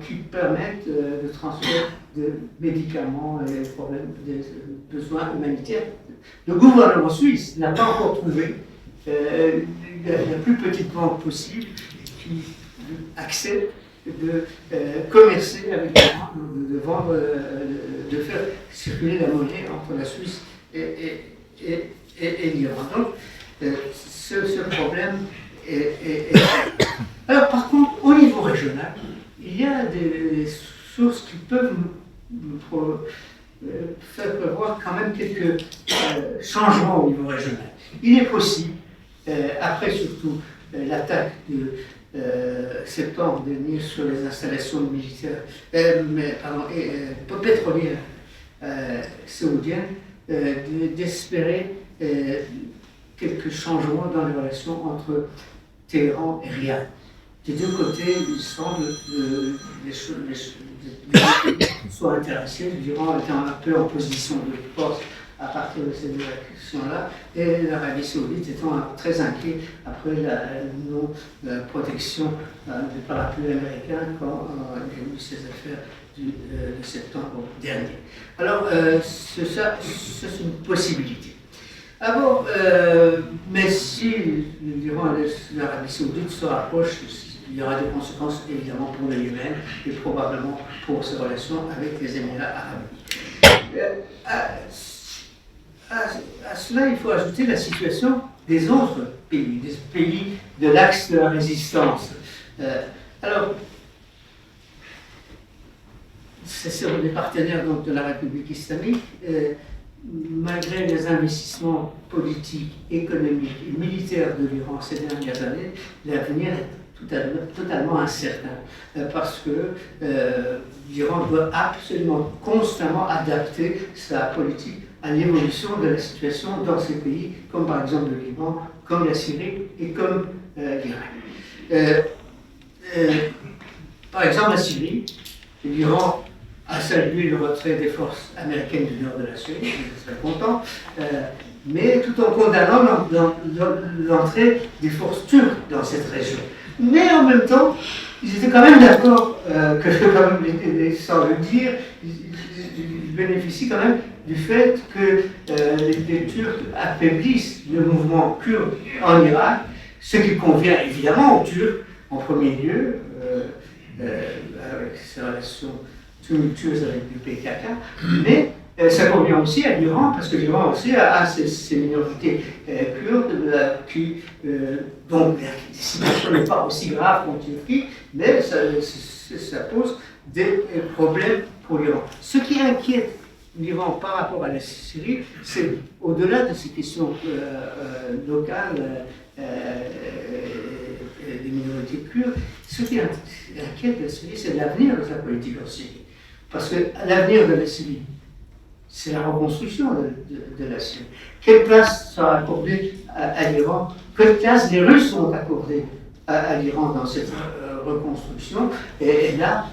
qui permette de transfert de médicaments et des besoins humanitaires. Le gouvernement suisse n'a pas encore trouvé la plus petite banque possible qui accepte de commercer avec l'Iran, de vendre, de faire circuler la monnaie entre la Suisse et l'Iran. Donc, ce problème est... Alors, par contre, au niveau régional, il y a des sources qui peuvent faire prévoir quand même quelques changements au niveau régional. Il est possible, après surtout l'attaque de septembre dernier sur les installations militaires, pétrolières saoudiennes, d'espérer quelques changements dans les relations entre Téhéran et Riyad. Des deux côtés, il semble que les soient intéressés, l'Iran étant un peu en position de force à partir de ces deux actions-là, et l'Arabie Saoudite étant très inquiet après la non-protection du parapluie américain quand il y a eu ces affaires de septembre dernier. Alors, ça, c'est une possibilité. Alors, mais si l'Iran et l'Arabie Saoudite se rapprochent, il y aura des conséquences évidemment pour le Yémen et probablement pour ses relations avec les Émirats arabes. À cela, il faut ajouter la situation des autres pays, des pays de l'axe de la résistance. Alors, ce sont des partenaires donc, de la République islamique. Malgré les investissements politiques, économiques et militaires de l'Iran ces dernières années, l'avenir est totalement incertain parce que l'Iran doit absolument constamment adapter sa politique à l'évolution de la situation dans ces pays, comme par exemple le Liban, comme la Syrie et comme l'Irak. Par exemple, la Syrie, l'Iran a salué le retrait des forces américaines du nord de la Syrie, je suis très content, mais tout en condamnant l'entrée des forces turques dans cette région. Mais en même temps, ils étaient quand même d'accord sans le dire, ils bénéficient quand même du fait que les Turcs affaiblissent le mouvement kurde en Irak, ce qui convient évidemment aux Turcs en premier lieu, avec ses relations tumultueuse avec le PKK, mais ça convient aussi à l'Iran, parce que l'Iran aussi a ces minorités kurdes dont la situation n'est pas aussi grave qu'en Turquie, mais ça pose des problèmes pour l'Iran. Ce qui inquiète l'Iran par rapport à la Syrie, c'est au-delà de ces questions locales, des minorités kurdes, ce qui inquiète la Syrie, c'est l'avenir de sa politique en Syrie. Parce que l'avenir de la Syrie c'est la reconstruction de la Syrie. Quelle place sera accordée à l'Iran? Quelle place les Russes vont accorder à l'Iran dans cette reconstruction? Et là,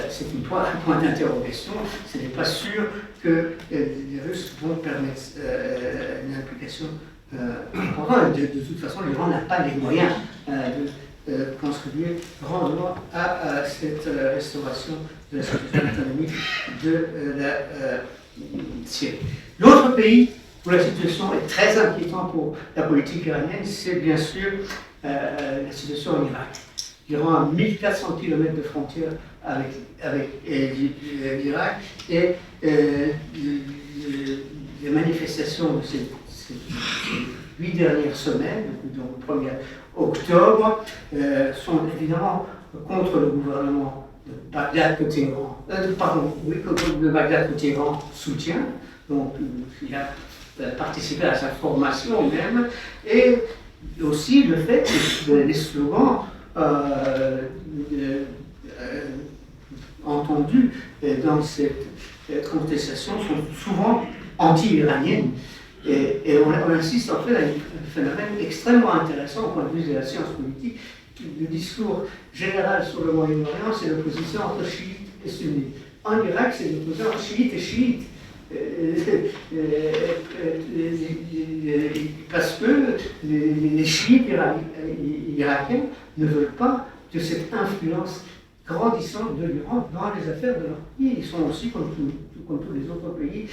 c'est un point d'interrogation. Ce n'est pas sûr que les Russes vont permettre une implication importante. De toute façon, l'Iran n'a pas les moyens de contribuer grandement à cette restauration de la situation économique de la Syrie. L'autre pays où la situation est très inquiétante pour la politique iranienne, c'est bien sûr la situation en Irak. L'Iran a 1400 km de frontière avec l'Irak et les manifestations de ces 8 dernières semaines, donc le 1er octobre, sont évidemment contre le gouvernement de Bagdad que Téhéran, de Bagdad que Téhéran soutient. Donc il a participé à sa formation même, et aussi le fait que les slogans entendus dans cette contestation sont souvent anti-iraniennes. Et on insiste en fait à un phénomène extrêmement intéressant au point de vue de la science politique. Le discours général sur le Moyen-Orient, c'est l'opposition entre chiites et sunnites. En Irak, c'est l'opposition entre chiites et chiites. Parce que les chiites irakiens ne veulent pas de cette influence grandissante de l'Iran dans les affaires de leur pays. Ils sont aussi, comme tous les autres pays,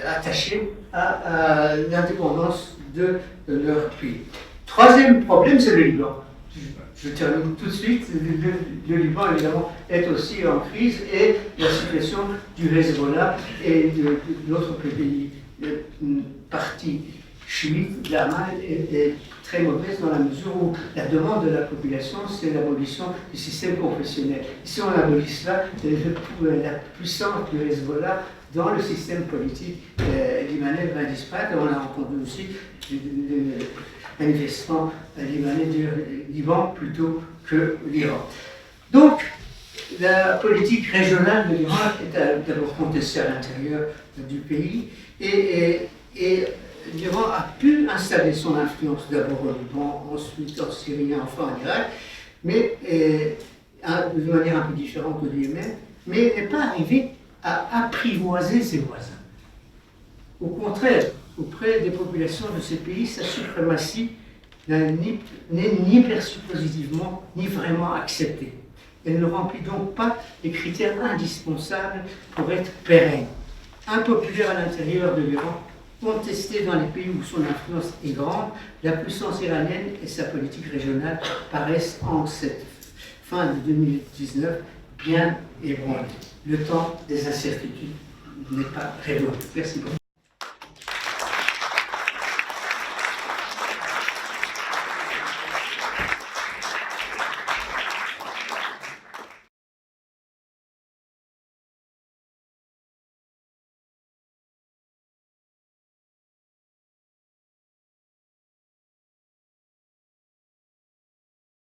attachés à l'indépendance de leur pays. Troisième problème, c'est le Liban. Je termine tout de suite. Le Liban, évidemment, est aussi en crise, et la situation du Hezbollah et d'autres pays, partis chiites, de l'Amal, est très mauvaise dans la mesure où la demande de la population, c'est l'abolition du système confessionnel. Si on abolit cela, la puissance du Hezbollah dans le système politique libanais va disparaître. On a entendu aussi des manifestants libanais du Liban plutôt que l'Iran. Donc, la politique régionale de l'Iran est d'abord contestée à l'intérieur du pays, et l'Iran a pu installer son influence d'abord au Liban, ensuite en Syrie, enfin en Irak, mais de manière un peu différente de lui-même, mais n'est pas arrivé à apprivoiser ses voisins. Au contraire, auprès des populations de ces pays, sa suprématie n'est ni perçue positivement, ni vraiment acceptée. Elle ne remplit donc pas les critères indispensables pour être pérenne. Impopulaire à l'intérieur de l'Iran, contestée dans les pays où son influence est grande, la puissance iranienne et sa politique régionale paraissent en cette fin de 2019 bien ébranlées. Le temps des incertitudes n'est pas révolu. Merci beaucoup.